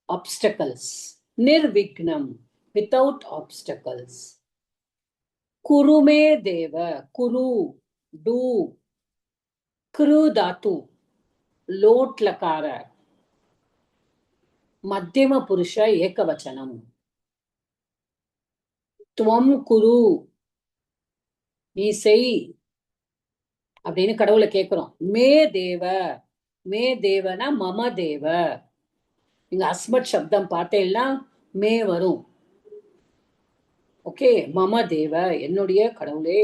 obstacles. Nirvignam, without obstacles. Kurume Deva. Kuru, do. Kru dhatu, lot lakara. Madhyama Purusha Ekavachanam. Tvam Kuru. நீ செய் அப்படின்னு கடவுளை கேட்கிறோம். மே தேவ. மே தேவனா மம தேவ. நீங்க அஸ்மத் சப்தம் பார்த்தேன்னா மே வரும். ஓகே, மம தேவ, என்னுடைய கடவுளே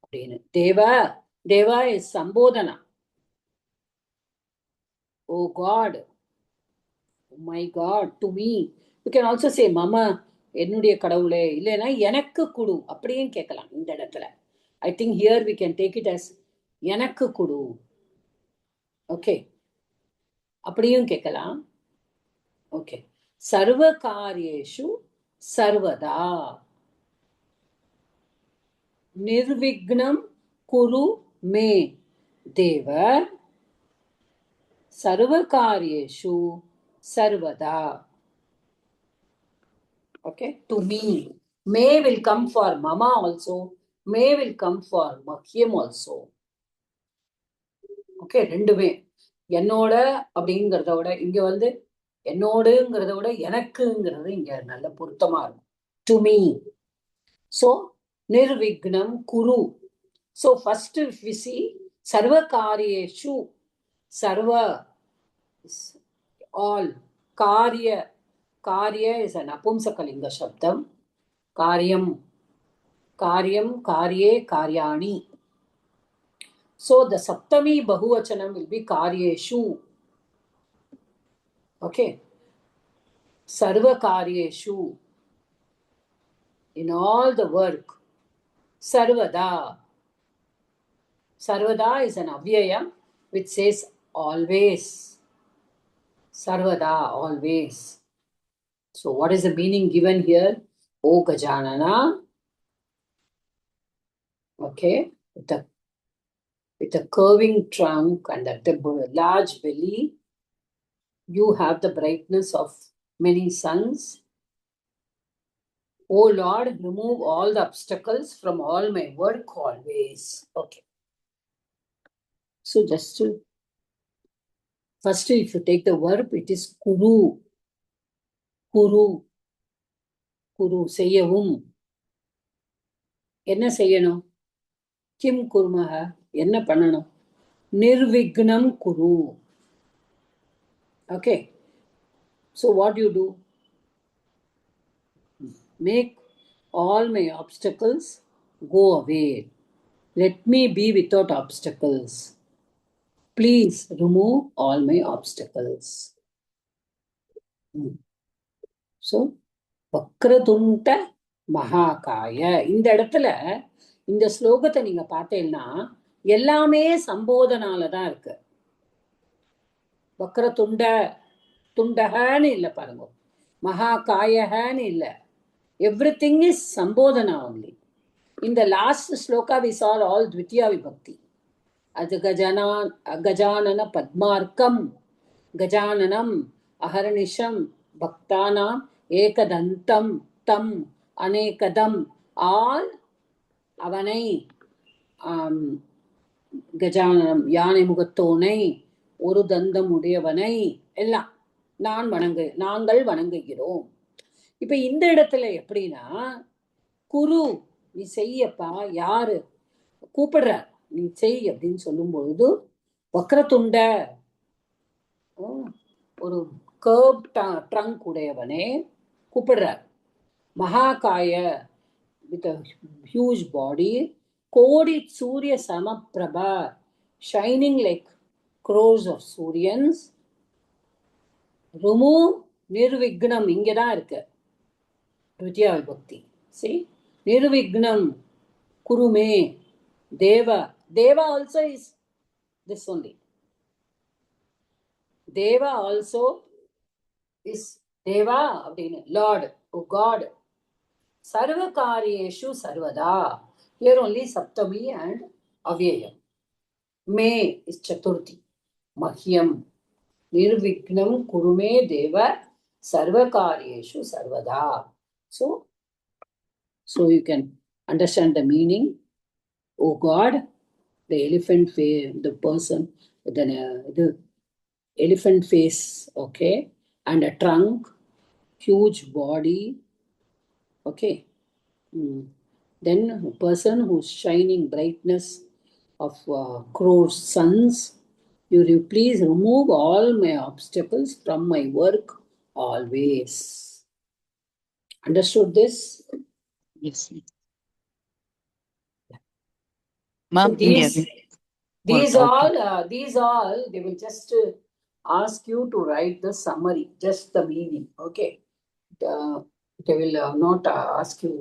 அப்படின்னு. தேவா. தேவா இஸ் சம்போதனா. Oh God, my God, to me. You can also say mama, என்னுடைய கடவுளே, இல்லைன்னா எனக்கு குடு அப்படியும் கேட்கலாம் இந்த இடத்துல. I think here we can take it as எனக்கு குடு. ஓகே, அப்படியும் கேட்கலாம். ஓகே, சர்வ காரியேஷு சர்வதா. நிர்விக்னம் குரு மே தேவ சர்வ காரியேஷு sarvada. Okay, to me. May will come for mama also. May will come for Mahyam also. Okay, ரெண்டுமே என்னோட அப்படிங்கிறத விட இங்க வந்து என்னோடுங்கிறத விட எனக்குங்கிறது இங்க நல்ல பொருத்தமா இருக்கும். To me. So nirvignam kuru. So first if we see sarva karyeshu, sarva all, karya is an apumsakalinga shabdam. Karyam karye karyani. So the saptami bahuvachanam will be karyeshu. Okay, sarva karyeshu, in all the work. Sarvada is an avyaya which says always. Sarvada, always. So what is the meaning given here? O Gajanana, okay, with a curving trunk and a large belly, you have the brightness of many suns. O Lord, remove all the obstacles from all my work always. Okay. So just to, first if you take the verb, it is kuru. Kuru, செய்யவும். என்ன செய்யணும்? கிம் குர்மஹ, என்ன பண்ணணும்? நிர்விக்னம் குரு. Okay. So what do you do? Make all my obstacles go away. Let me be without obstacles. Please remove all my obstacles. So வக்ரதுண்ட மகாகாய. இந்த இடத்துல இந்த ஸ்லோகத்தை நீங்க பார்த்தீங்கன்னா எல்லாமே சம்போதனாலதான் இருக்கு. வக்ரதுண்ட துண்டகன்னு இல்லை பாருங்க, மகாகாயன்னு இல்லை. Everything is sambodhana only. In the last sloka we saw all dvitiya vibhakti. As gajanana padmarkam, gajananam aharanisham bhaktanam ekadantam tam anekadam, all avanai gajananam யானை முகத்தோனை ஒரு தந்தம் உடையவனை எல்லாம் நாங்கள் வணங்குகிறோம். இப்ப இந்த இடத்துல எப்படின்னா, குரு நீ செய்யப்பா, யாரு கூப்பிடுற, நீ செய் அப்படின்னு சொல்லும் பொழுது வக்ரதுண்ட ஒரு கர்வ் ட்ரங்க் உடையவனே கூப்பிடுறார். மகாகாய with a huge body, கோடி சூரிய சமப்பிரபா, shining like crores of Suryans. remove nirvignam, இங்கதான் இருக்கு dvitiya vibhakti. See, nirvignam kurume deva. Deva also is this only. Deva also is deva அப்படினு Lord, oh God. Sarva karyeshu sarvada. Here only saptami and avyayam. Me is chaturthi. Mahyam nirvignam kurume deva sarva karyeshu sarvada. So you can understand the meaning. Oh God, the elephant face, the person, the elephant face, okay, and a trunk, huge body, okay. Then a person who's shining brightness of crores suns. You please remove all my obstacles from my work always. Understood this? Yes. Ma'am, so these all they will just ask you to write the summary, just the meaning. Okay, they will not ask you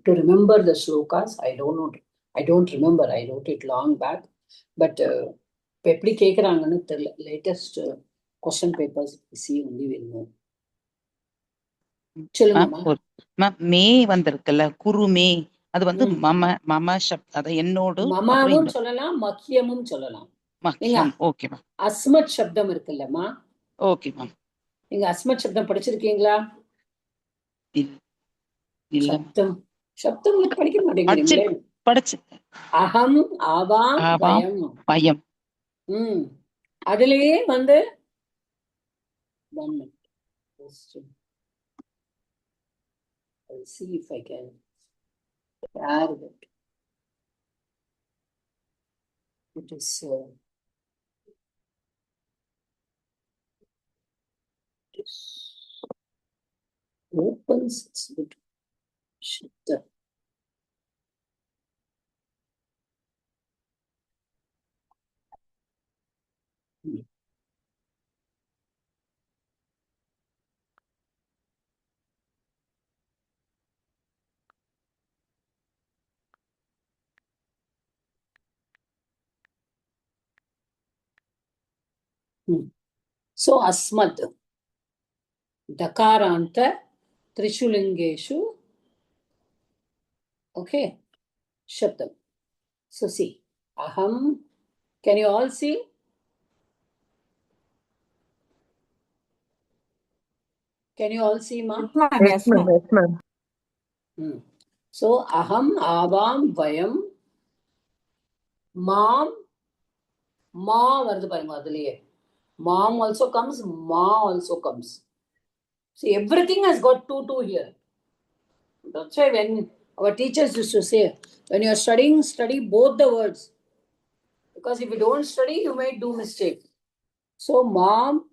to remember the shlokas. I don't remember. I wrote it long back, but எப்படி கேக்குறாங்கன்னு தெரியல. latest question papers we see only will know. சொல்லுங்க ma'am. மே வந்திருக்குல்ல, குருமே, அது வந்து மம சப்த, அது என்னோடு. மமாவும் சொல்லலாம், மக்கியமும் சொல்லலாம். மக்கியம். Okay ma'am. அஸ்மத் சப்தம் இருக்குல்லம்மா. Okay ma'am. நீங்க அஸ்மத் சப்தம் படிச்சிருக்கீங்களா? இல்ல. சப்தம் படிக்க மாட்டேங்கிறீங்களே. படிச்சு. அகம் ஆவாம் பயம். அதுலயே வந்து 1 minute. I'll see if I can add it. It is opens its bit. Shut up. So asmad dakaranta trishulingeshu, okay, shabdam. So see, aham, can you all see? Can you all see, ma? Yes, ma'am. Yes, ma'am. Yes, ma'am. So aham, avam, vayam, mam, ma varudhu parunga adliye. Mom also comes, ma also comes. See, everything has got two here. That's why when our teachers used to say, when you are studying, study both the words. Because if you don't study, you might do mistake. So mom,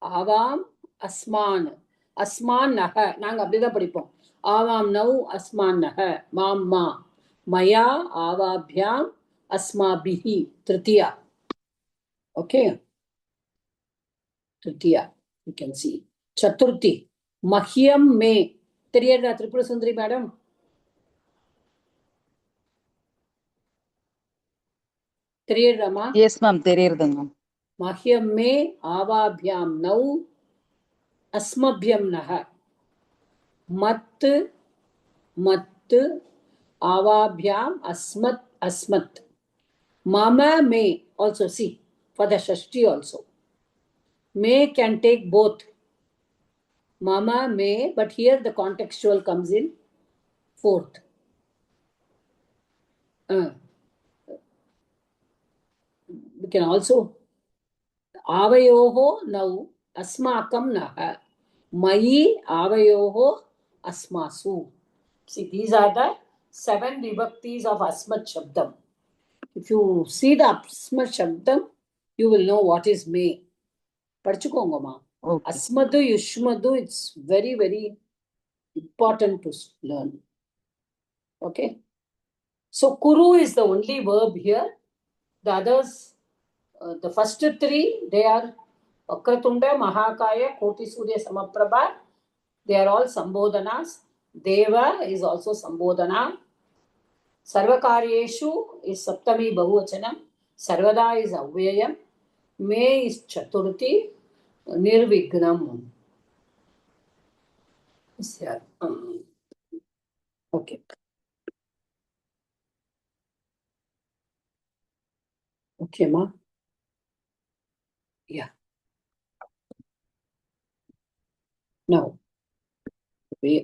avam, asman. Asman naha. நாங்க அப்படிதான் படிப்போம். ஆவாம் now அஸ்மான் நஹ. மாம் மா. மயா ஆவாபியாம் அஸ்மாபிஹி. Tritiya. Okay. Tritiya. You can see. Chaturthi. Mahyam me. தெரியாதா Tripura Sundari madam? தெரியாதாமா? Yes, ma'am. தெரியுதுங்க. Mahyam me avabhyam nau asmabhyam naha. Mat avabhyam asmat. Mama me also, see, for the Shashti also. May can take both. Mama may, but here the contextual comes in fourth. We can also avayoho now asmakam naha. Mayi avayoho asmasu. See, these are the 7 vibhaktis of asmat shabdam. If you see the asmat shabdam, you will know what is may. Padichukongama. Okay. Asmadu, yushmadu, it's very, very important to learn. Okay. So kuru is the only verb here. The others, the first 3, they are Vakratunda, Mahakaya, Koti Surya Samaprabha. They are all Sambodhanas. Deva is also Sambodhana. Sarvakaryeshu is Saptami Bahuvachanam. Sarvada is Avyayam. Me is Chaturthi. Nirvignam. Okay. Okay, ma. Yeah. Now,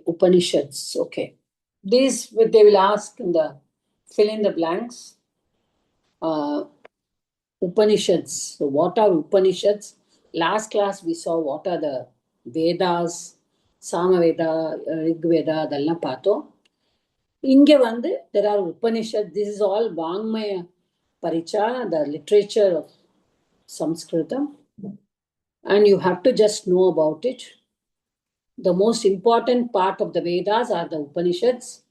Upanishads. Okay. These they will ask in the fill in the blanks. Upanishads. So, what are Upanishads? Last class we saw what are the Vedas, Samaveda, Rigveda, adella paatho. Inge vande there are Upanishads. This is all Vangmaya Paricha, the literature of Sanskritam, and you have to just know about it. The most important part of the Vedas are the Upanishads.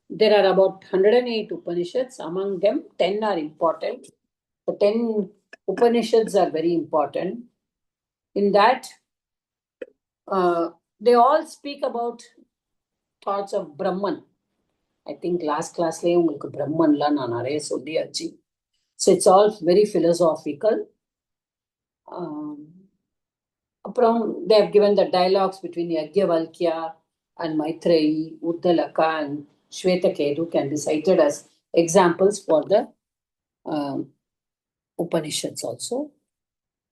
There are about 108 Upanishads. Among them, 10 are important. The 10 Upanishads are very important. In that, they all speak about thoughts of Brahman. I think last class le ungalku Brahman la na nare solliyachi. So it's all very philosophical. They have given the dialogues between Yajnavalkya and Maitreyi, Uddalaka and Shvetaketu can be cited as examples for the Upanishads also.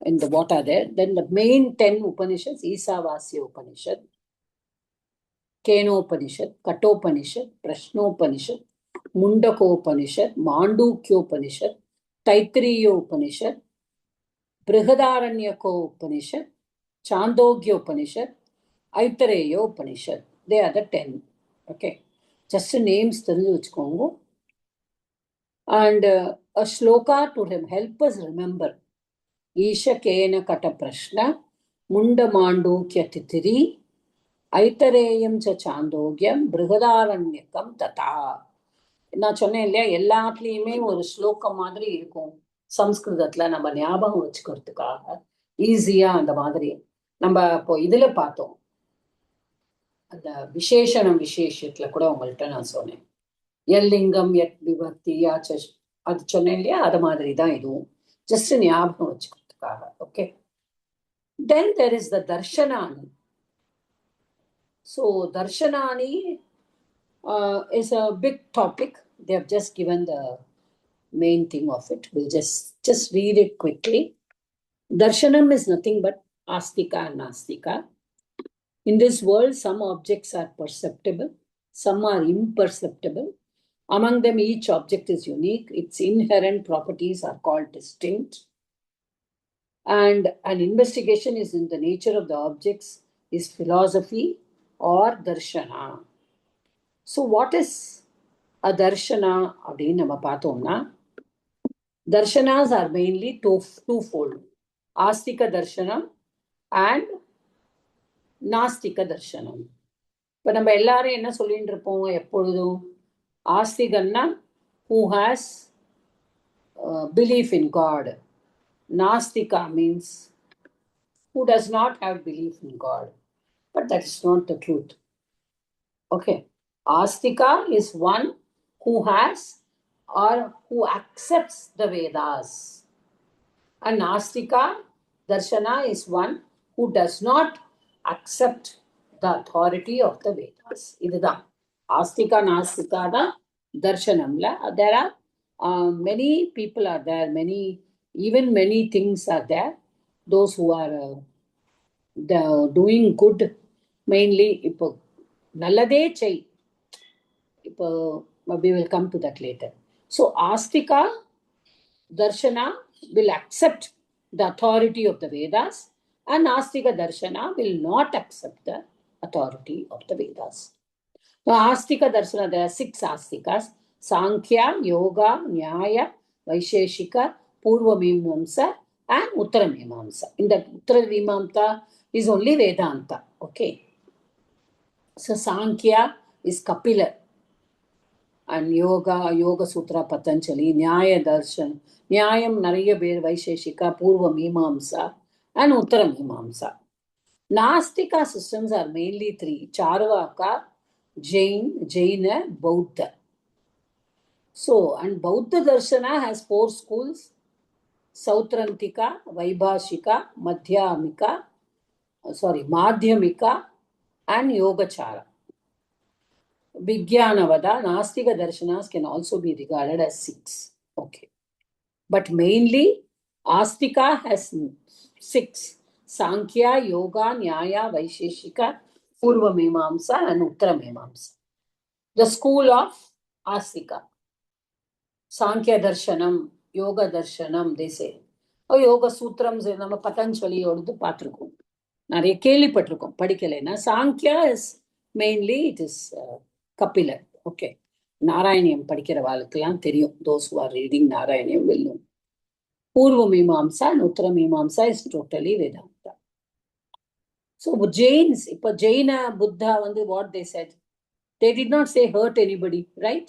And what are there? Then the main 10 Upanishads, Isavasya Upanishad, Kenopanishad, Katopanishad, Prashnopanishad, Mundakopanishad, Mandukyopanishad, Taittiriya Upanishad, Brihadaranyaka Upanishad, Chandogya Upanishad, Aitareya Upanishad. They are the 10. Okay. Just names தெரிஞ்சு வச்சுக்கோங்க. And a shloka to help us remember. Isha Kena Kata Prashna, Munda Mandukya Titiri, Aitareyam Cha Chandogyam, Brihadaranyakam Tata. நான் சொன்னேன் இல்லையா, எல்லாத்துலேயுமே ஒரு ஸ்லோகம் மாதிரி இருக்கும் சம்ஸ்கிருதத்துல, நம்ம ஞாபகம் வச்சுக்கிறதுக்காக ஈஸியா. அந்த மாதிரி நம்ம இப்போ இதுல பார்த்தோம், அந்த விசேஷணம் விசேஷத்துல கூட உங்கள்கிட்ட நான் சொன்னேன், எல்லிங்கம் எட் விபக்தி அது சொன்னேன் இல்லையா, அது மாதிரி தான் இதுவும், ஜஸ்ட் ஞாபகம் வச்சுக்கிறதுக்காக. Okay. Then there is the தர்ஷனானி. ஸோ தர்ஷனானி is a big topic. They have just given the main thing of it. We'll just read it quickly. Darshanam is nothing but astika and nastika. In this world, some objects are perceptible, some are imperceptible. Among them, each object is unique. Its inherent properties are called distinct. And an investigation is in the nature of the objects is philosophy or darshana. So what is a darshana? அப்படின்னு நம்ம பார்த்தோம்னா, darshanas are mainly twofold. Astika darshanam and nastika darshanam. இப்போ நம்ம எல்லாரும் என்ன சொல்லிட்டு இருப்போம் எப்பொழுதும், ஆஸ்திகன்னா who has belief in God. Nastika means who does not have belief in God. But that is not the truth. Okay. Astika is one who has or who accepts the Vedas. And Nastika Darshana is one who does not accept the authority of the Vedas. இதுதான் Astika Nastika da Darshanamla. There are many people are there, many things are there. Those who are doing good, mainly இப்போ நல்லதே செய். இப்போ we will come to that later. So Astika Darshana will accept the authority of the Vedas, and Astika Darshana will not accept the authority of the Vedas. Now Astika Darshana, there are 6 Astikas: Sankhya, Yoga, Nyaya, Vaisheshika, Purva Mimamsa and Uttara Mimamsa. In that Uttara Mimamsa is only Vedanta. Okay. So Sankhya is Kapila, and Yoga Sutra Patanjali, Nyaya Darshan, Nyayam Nariya Ber Vaisheshika, Purva Mimamsa and Uttara Mimamsa. Nastika systems are mainly 3: Charvaka, Jaina, Bauddha. So, and Bauddha Darshana has 4 schools: Sautrantika, Vaibhashika, Madhyamika and Yogachara. Vijnanavada, Nastika Darshanas can also be regarded as 6. Okay. But mainly, Astika has 6: Sankhya, Yoga, Nyaya, Vaisheshika, Purva Mimamsa and Uttara Mimamsa. The school of Astika. Sankhya Darshanam, Yoga Darshanam, they say. Yoga Sutrams நம்ம பதஞ்சலியோடது பார்த்துருக்கோம், நிறைய கேள்விப்பட்டிருக்கோம், படிக்கலைன்னா. Sankhya is mainly, it is Kapila. Okay. Narayaniam படிக்கிறவாளுக்கெல்லாம் தெரியும். Those who are reading Narayaniam will know. Purva Mimamsa and Uttara Mimamsa is totally Vedanta. So Jains, இப்போ Jaina, Buddha வந்து what they said, they did not say hurt anybody, right?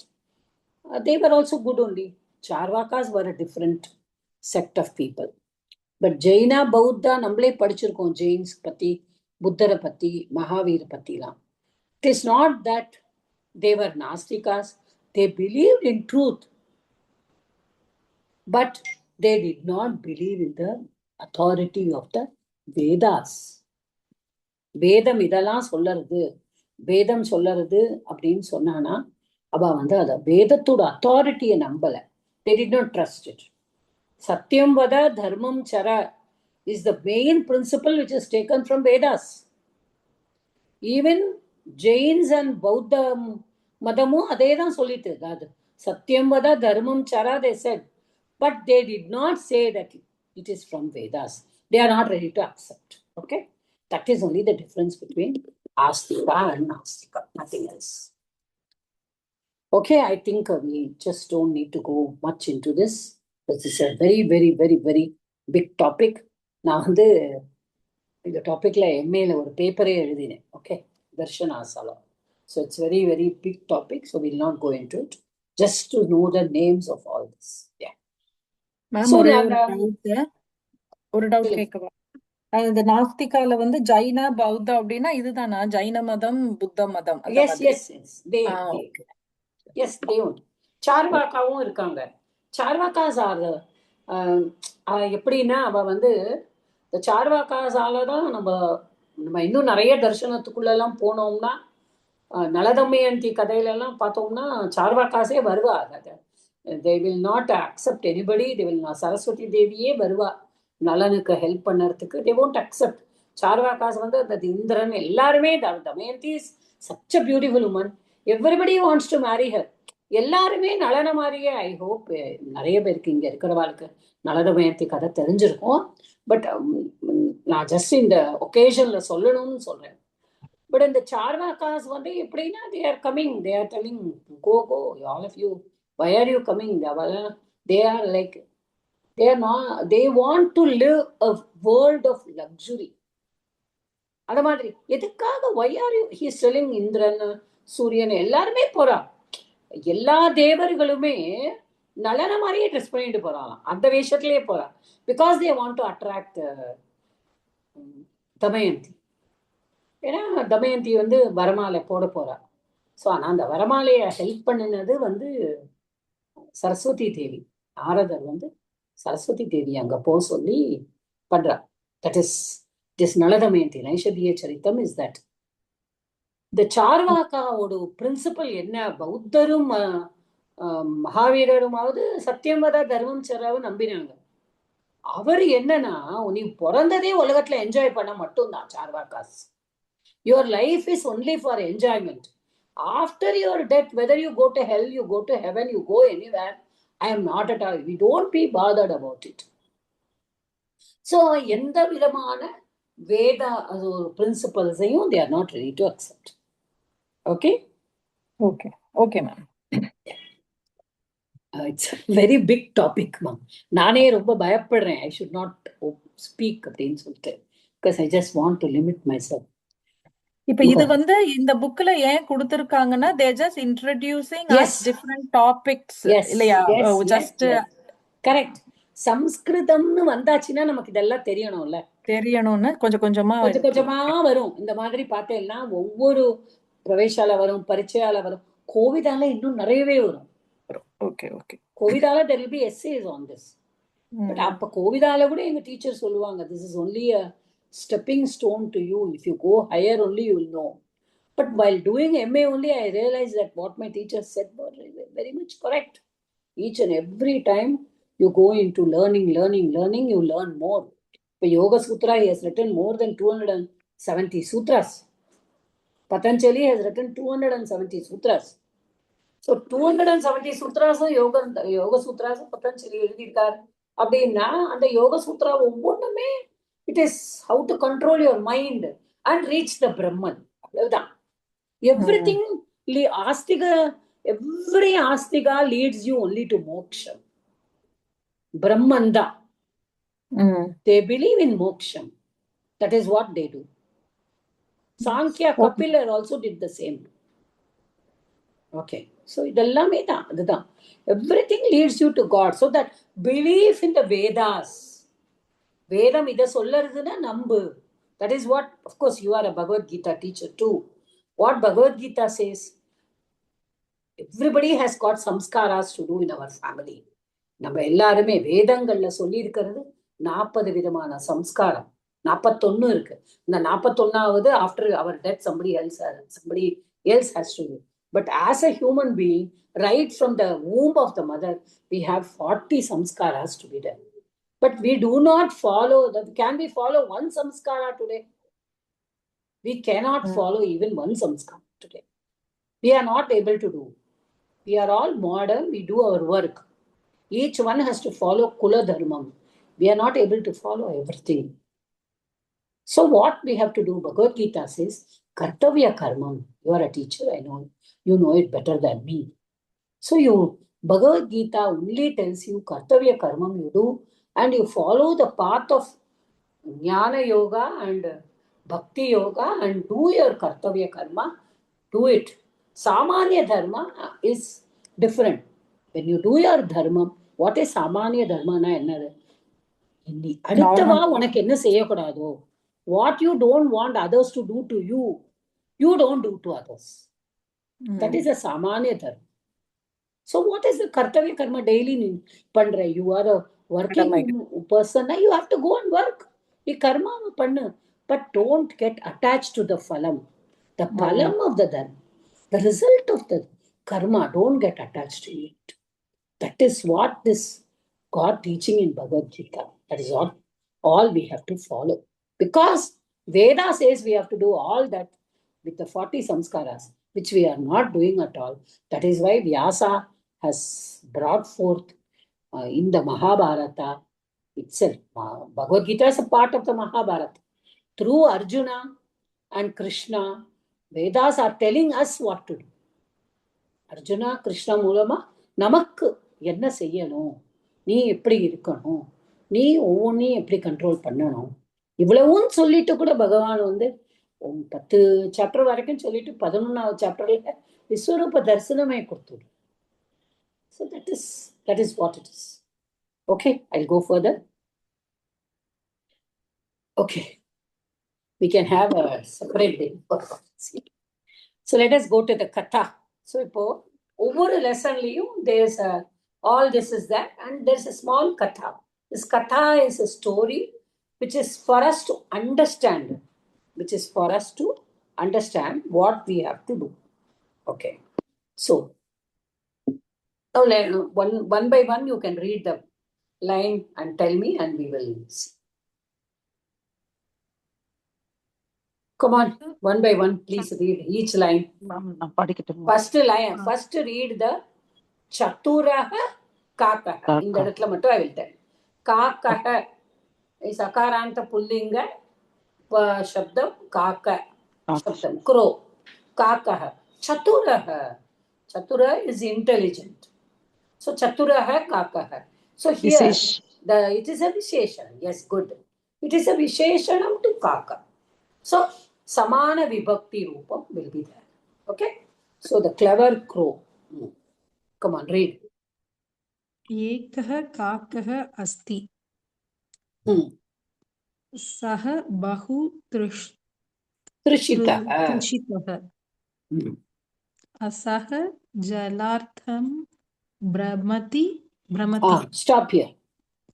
They were also good only. Charvakas were a different sect of people. But Jaina, Buddha, நம்மளே படிச்சிருக்கோம் Jains பத்தி, புத்தரை பத்தி, மகாவீர பத்திலாம். It is not that they were Nastikas. They believed in truth, but they did not believe in the authority of the Vedas. வேதம் இதெல்லாம் சொல்லறது, வேதம் சொல்லறது அப்படின்னு சொன்னானா, அவ வந்து அத வேதத்தோட அத்தாரிட்டியை நம்பல. They did not trust it. Satyam Vada Dharmam Chara is the main principle which is taken from Vedas. Even Jains and Buddha Madamu அதேதான் சொல்லிட்டு இருக்காது. Satyam Vada Dharmam Chara, they said, but they did not say that it is from Vedas. They are not ready to accept. Okay, that is only the difference between Astika and Nastika, nothing else. Okay, I think we just don't need to go much into this. This is a very, very, very, very big topic. நான் வந்து இந்த டாபிக்ல எம்ஏல ஒரு பேப்பரே எழுதினேன். Okay, தர்ஷன் ஆசாலா. So it's very, very big topic. So we'll not go into it. Just to know the names of all this. Yeah. Ma'am So ஒரே the ஒரு டவுட் கேட்கவா? இந்த நாஸ்திகால வந்து ஜைனா பௌத்தா அப்படின்னா இதுதானா? ஜைன மதம், புத்த மதம் அந்த yes, மாதிரி? yes, yes. They okay. yes, they own. சார்வாக்காவும் இருக்காங்க. சார்வாக்காஸ் ஆர் எப்படின்னா அவ வந்து இந்த சார்வாக்காஸால தான் நம்ம இன்னும் நிறைய தர்சனத்துக்குள்ளெல்லாம் போனோம்னா நலதமயந்தி கதையிலெல்லாம் பார்த்தோம்னா சார்வாக்காஸே வருவா. they will not accept anybody. they will not. Saraswati தேவியே வருவா நலனுக்கு ஹெல்ப் பண்ணுறதுக்கு. they won't accept. சார்வாக்காஸ் வந்து அந்த இந்திரன் எல்லாருமே Damayanti is such a beautiful woman. everybody wants to marry her. எல்லாருமே நலன மாதிரியே. ஐ ஹோப் நிறைய பேருக்கு இங்கே இருக்கிறவாளுக்கு நலதமயந்தி கதை தெரிஞ்சிருக்கும். பட் நான் ஜஸ்ட் இந்த ஒகேஷனில் சொல்லணும்னு சொல்கிறேன். பட் இந்த சார்வாக்காஸ் வந்து எப்படின்னா they are coming, they are telling go all of you, why are you coming? They are like they want to live a world of luxury. அந்த மாதிரி எதுக்காக why are you, he is telling Indiran சூரியன் எல்லாருமே போறா. எல்லா தேவர்களுமே நலன மாதிரியே dress பண்ணிட்டு போறாங்களாம், அந்த வேஷத்திலேயே போறா. Because they want to attract Damayanti. ஏன்னா தமயந்தி வந்து வரமாலை போட போறா. ஸோ ஆனால் அந்த வரமாலையை ஹெல்ப் பண்ணினது வந்து சரஸ்வதி தேவி. நாரதர் வந்து சரஸ்வதி தேவி அங்கே போக சொல்லி பண்றா. தட் இஸ் நலதமயந்தி. நைஷதிய சரித்தம் இஸ் தட். இந்த சார்வாக்காவோட பிரின்சிபல் என்ன? பௌத்தரும் மகாவீரருமாவது சத்தியமத தர்மம் சராவை நம்பினாங்க. அவர் என்னன்னா, நீ பிறந்ததே உலகத்துல என்ஜாய் பண்ண மட்டும்தான் Charvakas. Your life is only for enjoyment. After your death, whether you go to hell, you go to heaven, you go anywhere, I am not at all. We don't be bothered about it. So எந்த விதமான வேத பிரின்சிபல்ஸையும் they are not ready to accept. Okay? Okay, ma'am. It's a very big topic, ma'am. நானே ரொம்ப பயப்படுறேன். I should not speak அப்படின்னு சொல்லிட்டு. Because I just want to limit myself. இப்ப இது வந்து இந்த புக்ல ஏன் கொடுத்திருக்காங்கன்னா they are just introducing us different topics இல்லையா? Just correct. சம்ஸ்கிருதம்னு வந்தாச்சுன்னா நமக்கு இதெல்லாம் தெரியணும்னு கொஞ்சம் கொஞ்சமா வரும். இந்த மாதிரி பார்த்தேன்னா ஒவ்வொரு பிரவேசால வரும், பரிச்சயால வரும், கோவிதால இன்னும் நிறையவே வரும். கோவிதால there will be essays on this. But அப்ப கோவிதால கூட எங்க டீச்சர் சொல்லுவாங்க, this is only a stepping stone to you. If you go higher only you will know. But while doing MA only I realized that what my teacher said was very much correct. Each and every time you go into learning, you learn more. For Yoga Sutra, he has written more than 270 sutras. Patanjali has written 270 sutras. So 270 sutras Yoga Sutras Patanjali எழுதியிருக்கார். அப்படின்னா அந்த யோக சூத்ரா ஒவ்வொன்றுமே it is how to control your mind and reach the Brahman. அவ்வளவுதான். Everything every Astika leads you only to moksha. Brahmanda. They believe in moksha. That is what they do. Sankhya, Kapila also did the same. Okay. So idellame adhaan. Everything leads you to God. So that belief in the Vedas. Vedam இதை சொல்லுறதுன்னா நம்பு. That is what, of course, you are a Bhagavad Gita teacher too. What Bhagavad Gita says, everybody has got samskaras to do in our family. நம்ம எல்லாருமே வேதங்கள்ல சொல்லி இருக்கிறது 40 விதமான சம்ஸ்காரம், 41 இருக்கு. இந்த 41வது after our death somebody else has to do. But as a human being, right from the womb of the mother, we have 40 samskaras to be done. But we do not follow that. Can we follow one samskara today? We cannot follow even one samskara today. We are not able to do. We are all modern. We do our work. Each one has to follow Kula Dharmam. we are not able to follow everything. So what we have to do, Bhagavad Gita says, Kartavya Karmam. You are a teacher, I know. You know it better than me. So Bhagavad Gita only tells you Kartavya Karmam you do, and you follow the path of Jnana Yoga and Bhakti Yoga and do your Kartavya Karma, do it. Samanya Dharma is different. When you do your Dharma, what is Samanya Dharma? அடுத்தவா உனக்கு என்ன செய்யக்கூடாதோ, what you don't want others to do to you, you don't do to others. That is a Samanya Dharma. So what is the Kartavya Karma daily pandra? You are a working person, you have to go and work. The karma pannu, but don't get attached to the phalam. The phalam of the dharma, the result of the karma, don't get attached to it. That is what this God teaching in Bhagavad Gita. That is all we have to follow. Because Veda says we have to do all that with the 40 samskaras, which we are not doing at all. That is why Vyasa has brought forth in the Mahabharata itself. Bhagavad Gita is a part of the Mahabharata. Through Arjuna and Krishna, Vedas are telling us what to do. Arjuna, Krishna மூலமா நமக்கு என்ன செய்யணும், நீ எப்படி இருக்கணும், நீ ஒவ்வொன்றையும் எப்படி கண்ட்ரோல் பண்ணணும், இவ்வளவும் சொல்லிட்டு கூட பகவான் 10 சாப்டர் வரைக்கும் சொல்லிட்டு 11வது சாப்டர்ல விஸ்வரூப தரிசனமே கொடுத்துடு. So that is what it is. Okay, I'll go further. Okay, we can have a separate day. So let us go to the Katha. So over a lesson, there's all this is that, and there's a small Katha. This Katha is a story which is for us to understand, what we have to do. Okay, so now one by one you can read the line and tell me, and we will see. Come on, one by one, please read each line. First line, first read the Chaturaha Kakaha. In the இடத்துல I will tell. Kakaha is Akaranta Pullinga Shabdam Kaka Shabdam Crow. Kakaha. Chatura is intelligent. So Chaturaha Kakaha. So here it is a Visheshanam. Yes, good. It is a Visheshanam to Kaka. So Samana Vibhakti Rupam will be there. Okay? So the clever crow. Come on, read. एकः काकः अस्ति. सः बहु तृषितः. सः जलार्थं भ्रमति. Stop here.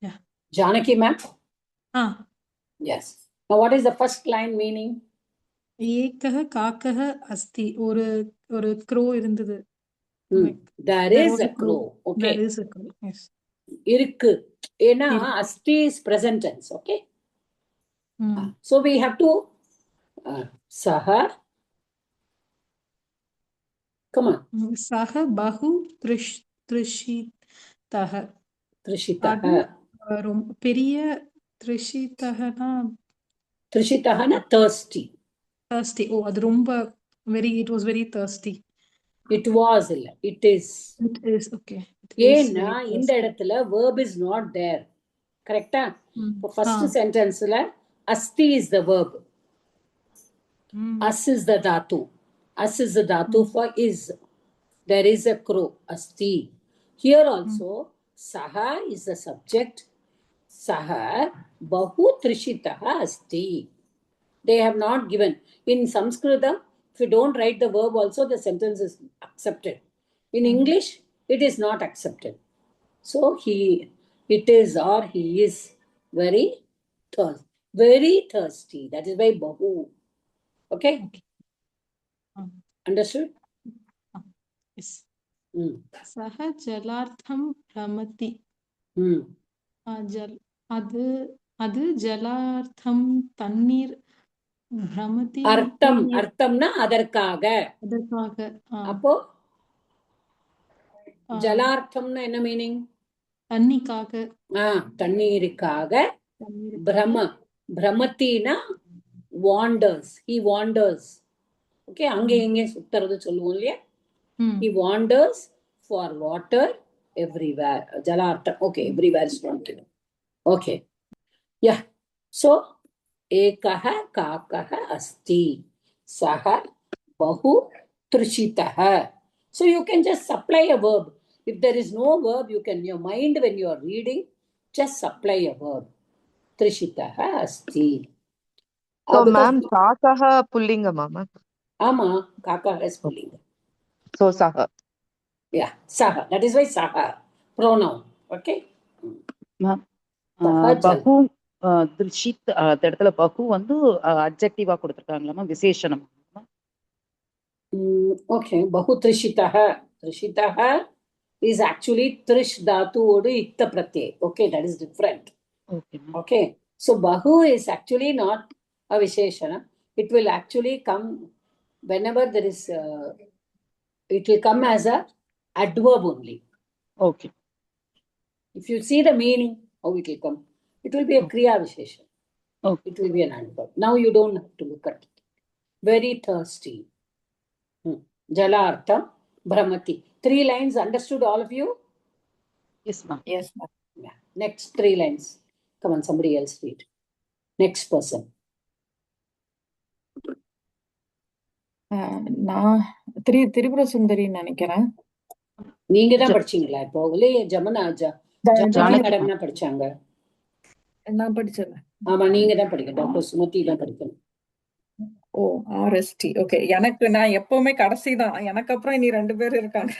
Yeah. Janaki ma'am? Yes. Now what is the first line meaning? एकः काकः अस्ति. ஒரு crow இருந்தது. There is a crow. Okay. There is a crow. Yes. Irukku. Ena asti is present tense. Okay. So we have to saha. Come on. Saha bahu trishitah. பெரிய trishitahனா thirsty. Thirsty. Oh, அது ரொம்ப it was very thirsty. It was illa. It is. It is. Okay. ஏன்னா இந்த இடத்துல verb is not there. Correcta? First sentence la asti is the verb. As is the dhatu. As is the dhatu for is. There is a crow. Asti. Here also saha is the subject. Saha bahu trishitaha asti. They have not given. In Sanskrita, if you don't write the verb also, the sentence is accepted. In English, it is not accepted. So it is or he is very thirsty. That is why bahu. Okay? Understood? Yes. Saha jalartham bhramati. அது ஜலார்த்தம் தண்ணீர் பிரமதி. அர்த்தம்னா அதற்காக. அப்போ ஜலார்த்தம்னா என்ன meaning? தண்ணிக்காக தண்ணீருக்காக தண்ணீருக்காக பிரமத்தினா wanders, he wanders. Okay, அங்கே எங்கே சுத்துறது சொல்லுவோம் இல்லையா? He wanders for water everywhere. ஜலார்த்தம். Okay, everywhere is not given. Okay. Yeah. So एकः काकः अस्ति. सः बहु तृषितः. So you can just supply a verb. If there is no verb, you can, your mind when you are reading, just supply a verb. Trishitah asti. So, ma'am, Kakaha Pullinga, mama. Ama, Kakaha is Pullinga. So, Saha. Yeah, Saha. That is why Saha. Pronoun. Okay? பகு திருஷித் அந்த இடத்துல பகு வந்து அட்ஜெக்டிவா கொடுத்துருக்காங்களாமா, விசேஷனம். Okay, Bahu Trishitaha. Trishitaha is actually Trish Dhatu odu Itta Pratyay. Okay, that is different. Okay. Okay, so Bahu is actually not a Visheshana. It will actually come whenever there is, it will come as a adverb only. Okay. If you see the meaning, how it will come, it will be a Kriya Visheshana. Okay. It will be an adverb. Now you don't have to look at it. Very thirsty. Jalartham, Brahmati. 3 lines, understood all of you? Yes, ma'am. Yes, ma'am. Yeah. Next 3 lines. Come on, somebody else read. Next person. நான் திரிபுர சுந்தரின்னு நினைக்கிறேன். நீங்க தான் படிச்சீங்களா இப்போ? இல்லையே, Janaki madam தான் படிச்சாங்க. நான் படிச்சேன். ஆமா, நீங்க தான் படிக்கணும். டாக்டர் சுமதி தான் படிக்கணும். ஓ, RST. ஓகே, நான் எப்பவுமே கடைசி தான். எனக்கு அப்புறம் இனி 2 பேர் இருக்காங்க.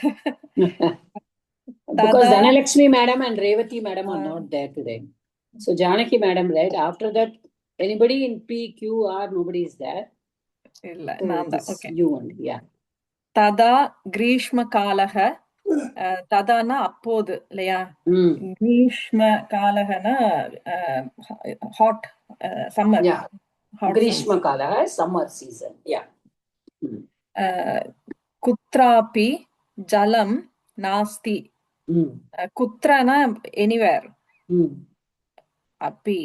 Because Dhanalakshmi madam and Revati madam are not there today. So Janaki madam read. After that, anybody in P, Q, R, nobody is there. இல்ல, நான் தான். ஓகே. You only, yeah. ததா கிரீஷ்ம காலக. ததானா அப்போது இல்லையா? கிரீஷ்ம காலகனா hot summer. Yeah. Grishma Kala, summer season. Yeah. Kutrapi jalam nasti. Kutrana anywhere. Api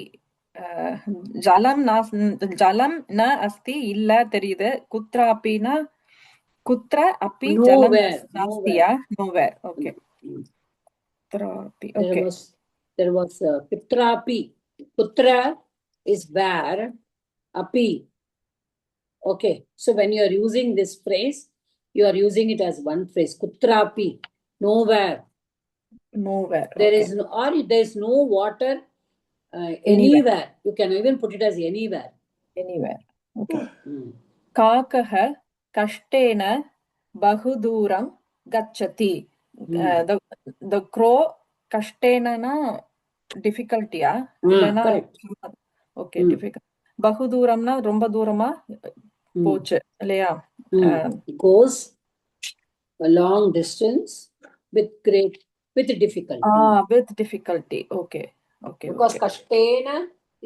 jalam na asti illa தெரியுது. Kutrapi na kutra api jalam nastiya. Nowhere. Okay. Kutrapi. Okay. There was Kutrapi. Kutra is where. Api. Okay, so when you are using this phrase, you are using it as one phrase. Kutrapi, nowhere. Nowhere. There is no, or there is no water anywhere. You can even put it as anywhere. Anywhere. Okay. Kakaha kashtena bahuduram gachati. The crow kashtena na difficulty. Correct. Okay, difficult. பகுதூரம்னா ரொம்ப தூரமா போச்சு இல்லையா? Goes a long distance with difficulty. With difficulty. Okay. Because kashtena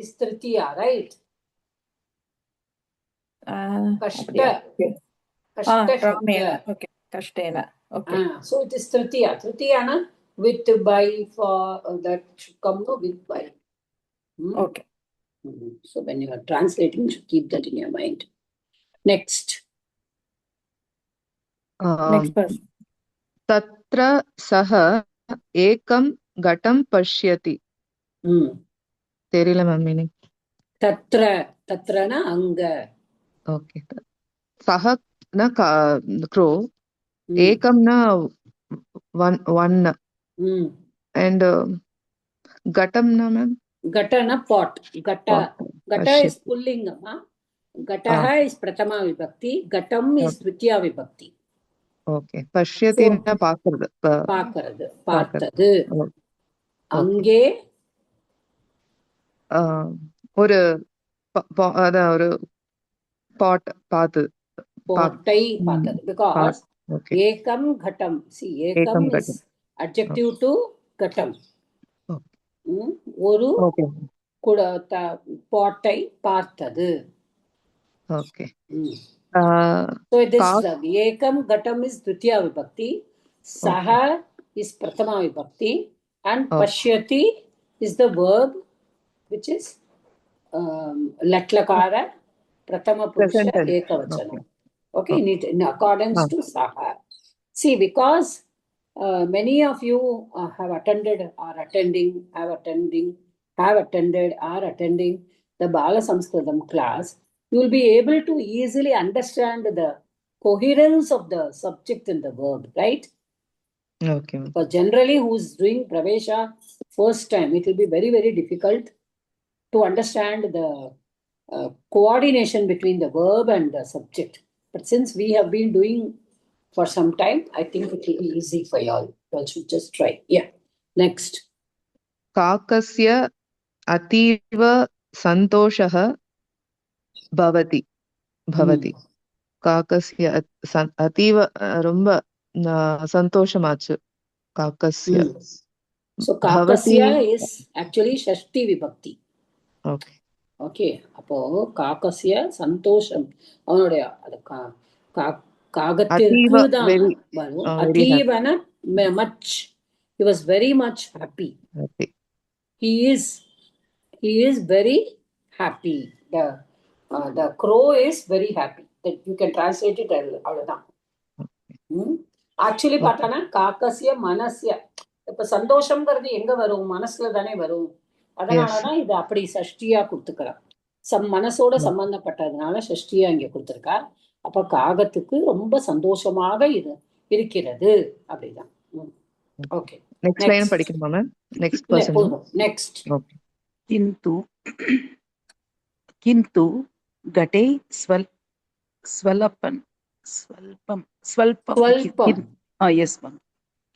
is tritiya, right? Kashta. Okay, kashtena. Okay. So it is tritiya. Tritiya na with, by, for, that should come with, by. Okay. So when you are translating, you should keep that in your mind. Next. Next person. Tatra saha ekam gatam pashyati. தெரியல ma'am meaning. தத்ரனா அங்க. Okay. சஹனா crow, ஏகம்னா one and gatamna ma'am. Gatana pot. Gata is pullingama. Gataha is pratama vibhakti. Gatam is dvitiya vibhakti. Okay. Pashyatiனா பார்க்கிறது. பார்த்தது. அங்கே ஒரு ஒரு பாட் பார்த்தது. பாட்டை பார்த்தது. Because ekam ghatam. See, ekam is adjective to gatam. ஒரு பாட்டை பார்த்தது. Okay. So this ekam ghatam is dvitiya vibhakti. Saha is prathama vibhakti. And Oh. pashyati is the verb which is latlakara prathama purusha Present tense. ekavachanam. Okay. Okay, in accordance Oh. to saha. See, because many of you have attended or attending, have attended or attending the Bala Sanskritam class, you will be able to easily understand the coherence of the subject and the verb, right? Okay, ma'am. Because generally, who's doing Pravesha first time, it will be very, very difficult to understand the coordination between the verb and the subject. But since we have been doing for some time, I think it will be easy for y'all. You all should just try. Yeah. Next. काकस्य अतीव सन्तोषः भवति भवति काकस्य अतीव ரொம்ப சந்தோஷமாச்சு காக்கஸ்ய So भवति Kakasya is actually Shashti Vibhakti. Okay Okay. அப்போ காக்கசிய சந்தோஷம் அவனுடைய அது காகத்திற்கு அத்தீவ தான் very வரும். very happy. அதீவன much. He was very much happy. happy. He is very happy. The crow is very happy. That you can translate it அவ்வளவுதான். Actually பார்த்தானா காக்கசிய மனசிய இப்ப சந்தோஷம்ங்கிறது எங்க வரும் மனசுல தானே வரும். அதனாலதான் இது அப்படி சஷ்டியா கொடுத்துக்கிறார். மனசோட சம்பந்தப்பட்டதுனால சஷ்டியா இங்க கொடுத்திருக்கா. அப்ப காகத்துக்கு ரொம்ப சந்தோஷமாக இருக்கிறது அப்படிதான். ஓகே, நெக்ஸ்ட் லைன் படிக்கணுமா ma'am? Next person next. Okay. किन्तु घटे स्वल्पं yes ma'am.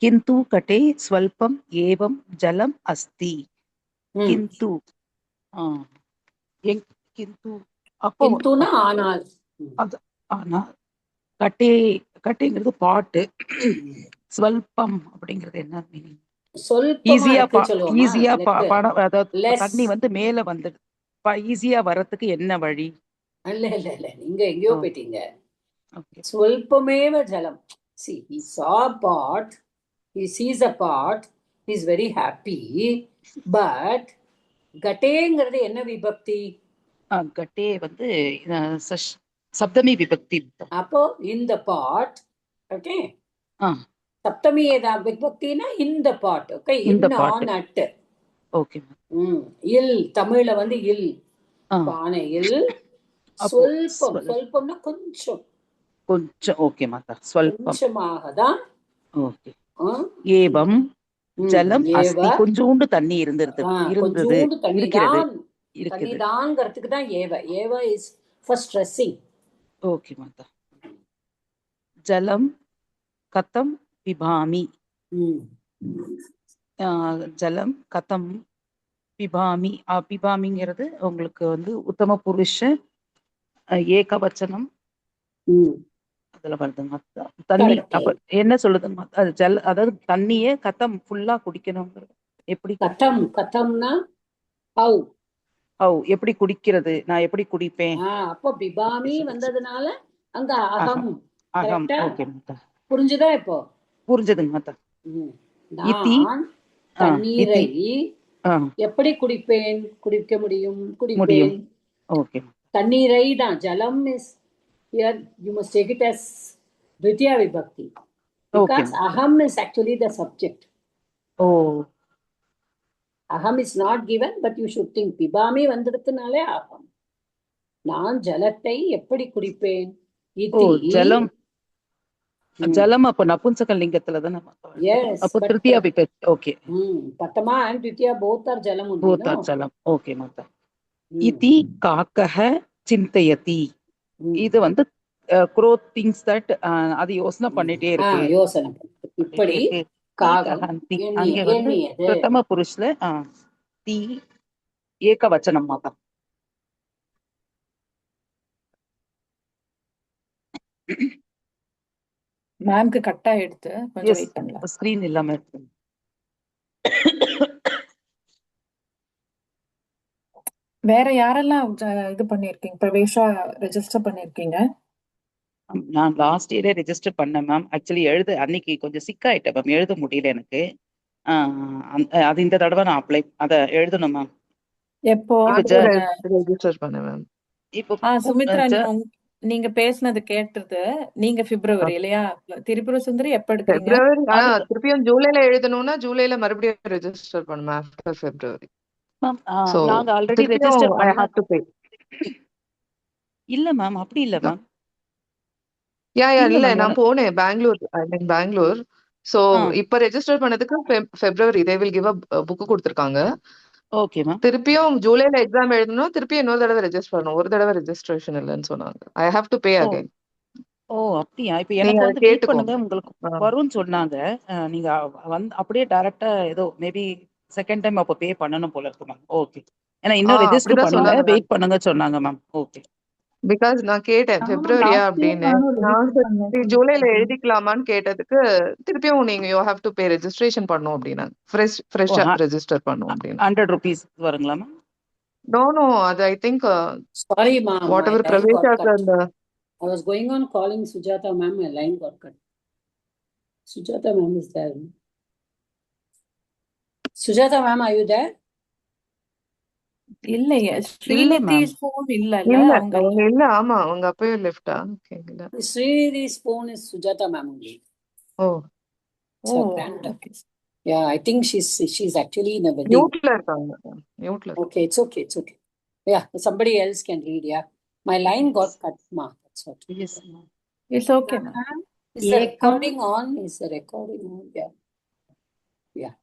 किन्तु घटे स्वल्पम् एवं जलम् अस्ति. किन्तु किन्तु அப்போ ஆனால் ஆனால் கட்டேங்கிறது பாட்டு, ஸ்வல்பம் அப்படிங்கிறது என்ன மீனிங்? ஈஸியா படம், அதாவது தண்ணி வந்து மேல வந்துடு ஈஸியா வர்றதுக்கு என்ன வழி? இல்ல நீங்க எங்கேயோ போயிட்டீங்க. ஸ்வல்பமேவ ஜலம். See, he saw a pot, he sees a pot, he is very happy, but கட்டேங்கிறது என்ன விபக்தி? கட்டே வந்து சப்தமி விபக்தி. அப்போ இந்த பாட், ஓகே, சப்தமி ஏதா விபக்தினா இந்த பாட், ஓகே, இந்த பாட். ஓகே. இல் தமிழ்ல வந்து இல் பானையில் சொல்பம்னா கொஞ்சம் கொஞ்சம். ஓகே மாதா, கொஞ்சமாக தான். ஓகே. ஏவம் ஜலம் அஸ்தி, கொஞ்சோண்டு தண்ணி இருந்தது தண்ணிதான்ங்கிறதுக்கு தான் ஏவ. ஏவ இஸ் ஃபார் ஸ்ட்ரெஸ்ஸிங். ஓகே மாதா. ஜலம் கதம் பிபாமி, ஜலம் கதம் பிபாமி. பிபாமிங்கிறது உங்களுக்கு வந்து உத்தம புருஷ ஏகவச்சனம் அதுல வருதுங்க. தண்ணி அப்ப என்ன சொல்லுதுங்க? அது அதாவது தண்ணிய கதம் ஃபுல்லா குடிக்கணுங்கிறது. எப்படி கதம்னா ஹவ் எப்படி குடிக்கிறது, நான் எப்படி குடிப்பேன். அப்போ பிபாமி வந்ததுனால அங்க அகம் அகம். ஓகே மாதா, புரிஞ்சுதா? இப்போ புரிஞ்சதுங்க மாதா. தண்ணீரை எப்படி குடிக்க முடியும்? ஓகே. தண்ணீரை தான். ஜலம் is here you must take it as dvitiya vibhakti because aham is actually the subject. Aham is not given, but you should think pibami vandradhunale aham. நான் ஜலத்தை எப்படி குடிப்பேன்? ஜலம் ஜலம் அப்ப நபும்சக லிங்கத்துல தான. yes, அப்ப திருத்தியா விபக்தி. ஓகே. பத்தமா and த்விதியா both are jalam only. both are jalam. Okay மாதா. இதி காக்கஹ சிந்தயதி, இது வந்து growth things that அது யோசனை பண்ணிட்டே இருக்கு. யோசனை இப்படி காகம் அங்க வந்து பிரதம புருஷல தி ஏகவச்சனம் மாதா. மேம்க்கு கட் ஆயிடுது, கொஞ்சம் வெயிட் பண்ணலாம். ஸ்கிரீன் இல்லாம இருக்கு. வேற யாரெல்லாம் இது பண்ணிருக்கீங்க, பிரவேஷா ரெஜிஸ்டர் பண்ணிருக்கீங்க? நான் லாஸ்ட் இயரே ரெஜிஸ்டர் பண்ணேன் மேம். ஆக்சுவலி அன்னைக்கு கொஞ்சம் சிக் ஆயிட்டேன் மேம், எழுத முடியல எனக்கு. அது இந்த தடவை நான் அதை எழுதணும் மேம். எப்போ ரெஜிஸ்டர் பண்ண மேம். இப்போ சுமித்ரா, நீங்க பேசுனது கேட்டது. நீங்க பிப்ரவரி இல்லையா? திரிபுர சுந்தரி எப்ப எடுக்கிறீங்க? பிப்ரவரி. திருப்பியும் ஜூலைல எழுதணும்னா ஜூலைல மறுபடியும் ரெஜிஸ்டர் பண்ணணும் ஆஃப்டர் பிப்ரவரி. மேம் நாங்க ஆல்ரெடி ரெஜிஸ்டர் இல்ல மேம், அப்படி இல்ல மேம். இல்ல நான் போனேன் பெங்களூர். சோ இப்ப ரெஜிஸ்டர் பண்ணதுக்கு பிப்ரவரி they will give a book கொடுத்திருக்காங்க. Okay ma'am. திருப்பியும் ஜூலைல எக்ஸாம் எழுதணும், திருப்பியும் இன்னொரு தடவை ரெஜிஸ்டர் பண்ணணும். ஒரு தடவை ரெஜிஸ்ட்ரேஷன் இல்லைன்னு சொன்னாங்க. I have to pay again. Oh அப்படியா? இப்ப எனக்கு வந்து வெயிட் பண்ணுங்க, உங்களுக்கு வரும்னு சொன்னாங்க. நீங்க வந்து அப்படியே டைரக்டா ஏதோ மேபி செகண்ட் டைம் அப்ப பே பண்ணணும் போல இருக்கு மேம். ஓகே, ஏன்னா இன்னும் ரெஜிஸ்டர் பண்ணுங்க, வெயிட் பண்ணுங்க சொன்னாங்க மேம். ஓகே, பிகாஸ் நான் கேட்டேன் பிப்ரவரியா அப்படின்னு. நான் ஜூலைல எழுதிக்கலாமான்னு கேட்டதுக்கு திருப்பியும் நீங்க you have to pay registration பண்ணணும் அப்படின்னா ஃப்ரெஷ்ஷா ரெஜிஸ்டர் பண்ணணும் அப்படின்னு. 100 rupees வருங்களா மேம்? நோ அது I think sorry ma'am, whatever Pravesh and I was going on calling Sujata ma'am, my line got cut. Sujata ma'am is there. Sujata ma'am, are you there? இல்லையே, ஸ்ரீநிதி's phone இல்லல்ல அவங்க. இல்ல, ஆமா அவங்க அப்பவே லெஃப்டா. ஓகேங்களா? Srini's phone is Sujata ma'am only. Oh. Okay. Yeah, I think she's actually in a wedding. Mute-la irukanga. Mute-la. Okay, it's okay. Yeah, somebody else can read. Yeah, my line got cut, ma. That's what. Yes, ma'am. It's okay, ma'am. Is the recording on? Yeah.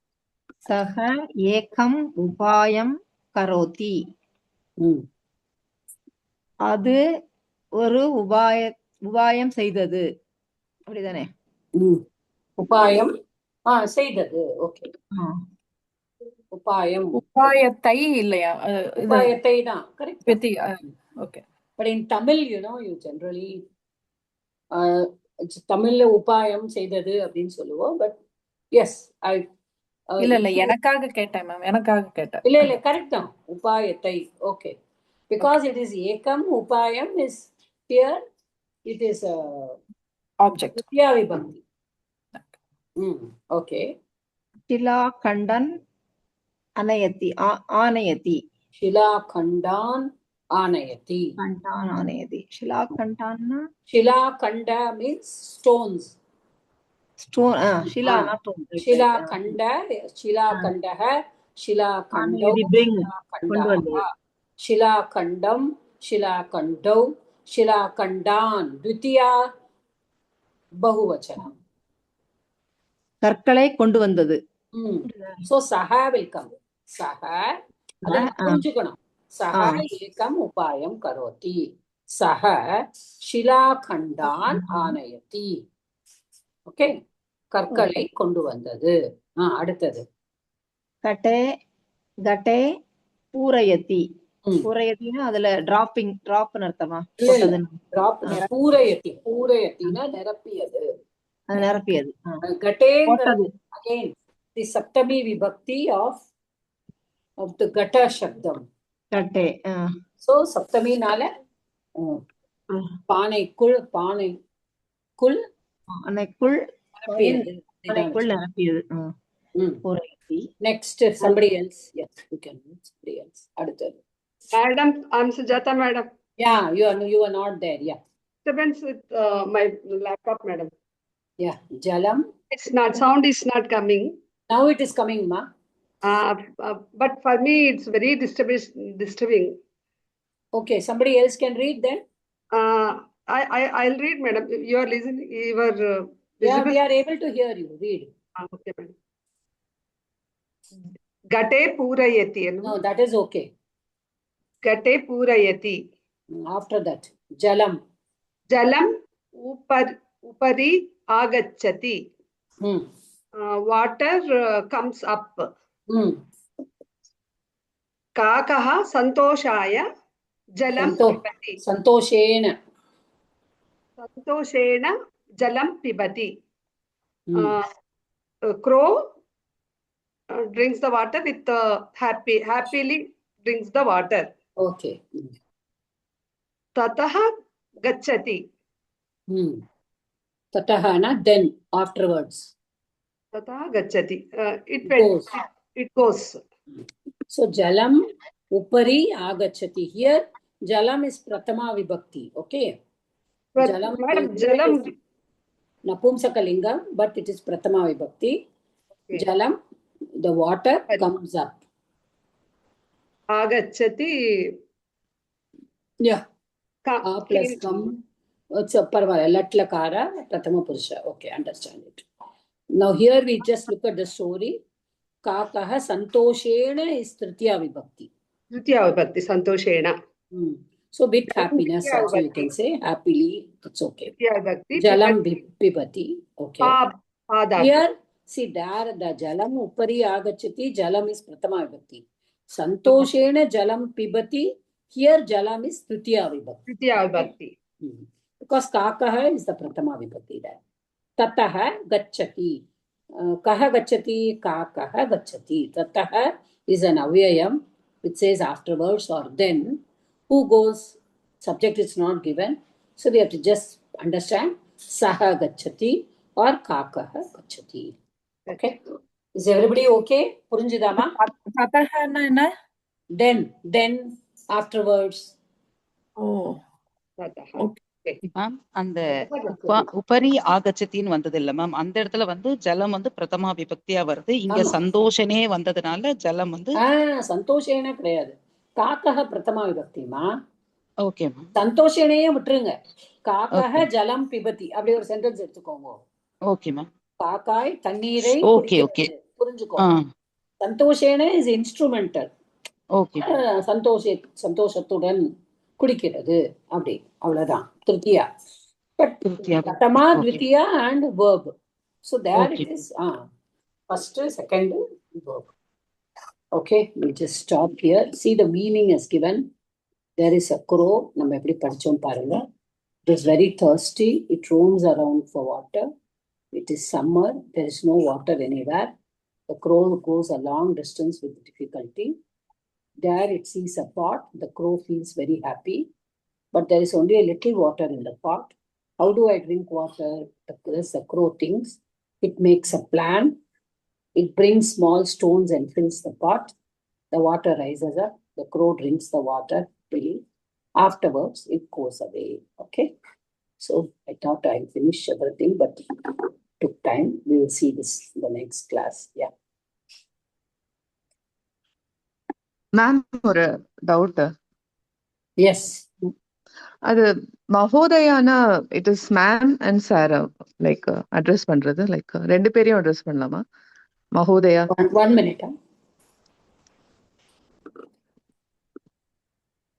Saha ekam upayam karoti. அது ஒரு உபாயம் செய்தது. அப்படிதானே? உபாயம் செய்தது. Okay. உபாயத்தை இல்லையா? உபாயத்தை தான். Correct. Okay. But in Tamil, you generally தமிழ்ல உபாயம் செய்தது அப்படின்னு சொல்லுவோம். பட் எஸ், இல்ல எனக்காக கேட்டேன் மேம், எனக்காக கேட்டேன். இல்ல கரெக்ட் தான். உபாயத்தை. Okay. Because it is ekam, upayam is here, it is a object. Tritiya vibhakti. Okay. Shila Khandan Anayati. Anayati. Shila Khandan Anayati. Shila Khandana. Shila Khanda means stones. Stone. Shila not stone. Shila Khanda. Shila Khandaha. Shila Khando. Khanda. Shila Khandam. Shila Khandau. Shila Khandan. Dvitiya Bahuvachanam. கற்களை கொண்டு வந்தது. So Saha will come. Saha. அதை புரிஞ்சுக்கணும். Saha ekam upayam karoti. Saha Shila Khandan Anayati. Okay. கற்களை கொண்டு வந்தது. அடுத்தது கட்டே பூரயதி. பூரயத்தினா அதுல டிராப்னு அர்த்தமா? பூரயத்தினா நிரப்பியது. நிரப்பியது. கட்டே again the saptami vibhakti of the gata shabdam. Katte. So சப்தமினால பானைக்குள் நிரப்பியது. Next, somebody else. Yes, you can read somebody else. Adutadu. Madam, I'm Sujata, madam. Yeah, you are not there. Yeah. Disturbance with my laptop, madam. Yeah, Jalam. It's not, sound is not coming. Now it is coming, ma. But for me, it's very disturbing. Okay, somebody else can read then. I'll read, madam. You are listening. You are. Yeah, we are able to hear you. Read. Okay, madam. Gate Purayati. No, that is okay. Gate Purayati. After that, Jalam. Jalam upari agachati. Water comes up. Kakaha santoshaya jalam pibati. Santoshena jalam pibati. Crow drinks the water with happily drinks the water. Okay. Tataha gachati. Tataha na then afterwards. Tata gachati. It Goes. went. It goes. So jalam upari agachati. Here jalam is pratama vibhakti. Okay. Madam, jalam. Napumsakalingam, but it is pratama vibhakti. Okay. Jalam, the water comes up. Agachati. Yeah. A plus come. It's a parvala. Latlakara, pratama purusha. Okay, understand it. Now here we just look at the story. Kakaha santoshena is tritiya vibhakti. Tritiya vibhakti, santoshena. So with happiness also you can say happily. It's okay. Tritiya vibhakti. Jalam pibati. Okay. Here, see there the jalam upari agachati. Jalam is pratama vibhakti. Santoshena jalam pibati. Here jalam is tritiya vibhakti. Tritiya vibhakti. Because kakaha is the pratama vibhakti there. Tataha gachati. Kaha gachati, kakaha gachati. Tataha is an avyayam which says afterwards or then. Who goes? Subject is not given. So we have to just understand saha gachati or kakaha gachati. Okay. Is everybody okay? Purinjidama? Tatahana enna? Then, afterwards. Oh. Tataha. Ma'am அந்த உபரி ஆகச்சத்தின்னு வந்தது இல்ல ma'am, அந்த இடத்துல வந்து ஜலம் வந்து பிரதமா விபக்தியா வருது. இங்க சந்தோஷனே வந்ததுனால ஜலம் வந்து சந்தோஷேனே கிடையாது. காக்கஹ பிரதமா விபக்திமா. Okay ma'am. சந்தோஷேனையே விட்டுருங்க. காக்கஹ ஜலம் பிபதி அப்படி ஒரு சென்டென்ஸ் எடுத்துக்கோங்க. Okay ma'am. காக்காய் தண்ணீரை குடிக்கிறது. புரிஞ்சுக்கோங்க. சந்தோஷேனே இஸ் இன்ஸ்ட்ருமெண்டல். ஓகே. சந்தோஷத்துடன் குடிக்கிறது அப்படி அவ்வளவுதான். திருத்தியா. But Pratama, Dvitiya and verb. So there it is. First, second verb. Okay, we just stop here. See the meaning is given. There is a crow. நம்ம எப்படி படிச்சோம் பாருங்க. It is very thirsty. It roams around for water. It is summer. There is no water anywhere. The crow goes a long distance with difficulty. There it sees a pot. The crow feels very happy. But there is only a little water in the pot. How do I drink water? The crow thinks. It makes a plan. It brings small stones and fills the pot. The water rises up. The crow drinks the water freely. Afterwards, it goes away. Okay. So I thought I finished everything, but it took time. We will see this in the next class. Yeah. Ma'am, ஒரு doubt. Yes. அது மகோதயானா it is ma'am and sir like address பண்றது like ரெண்டு பேரையும் address பண்ணலாமா? Mahodaya. 1 minute.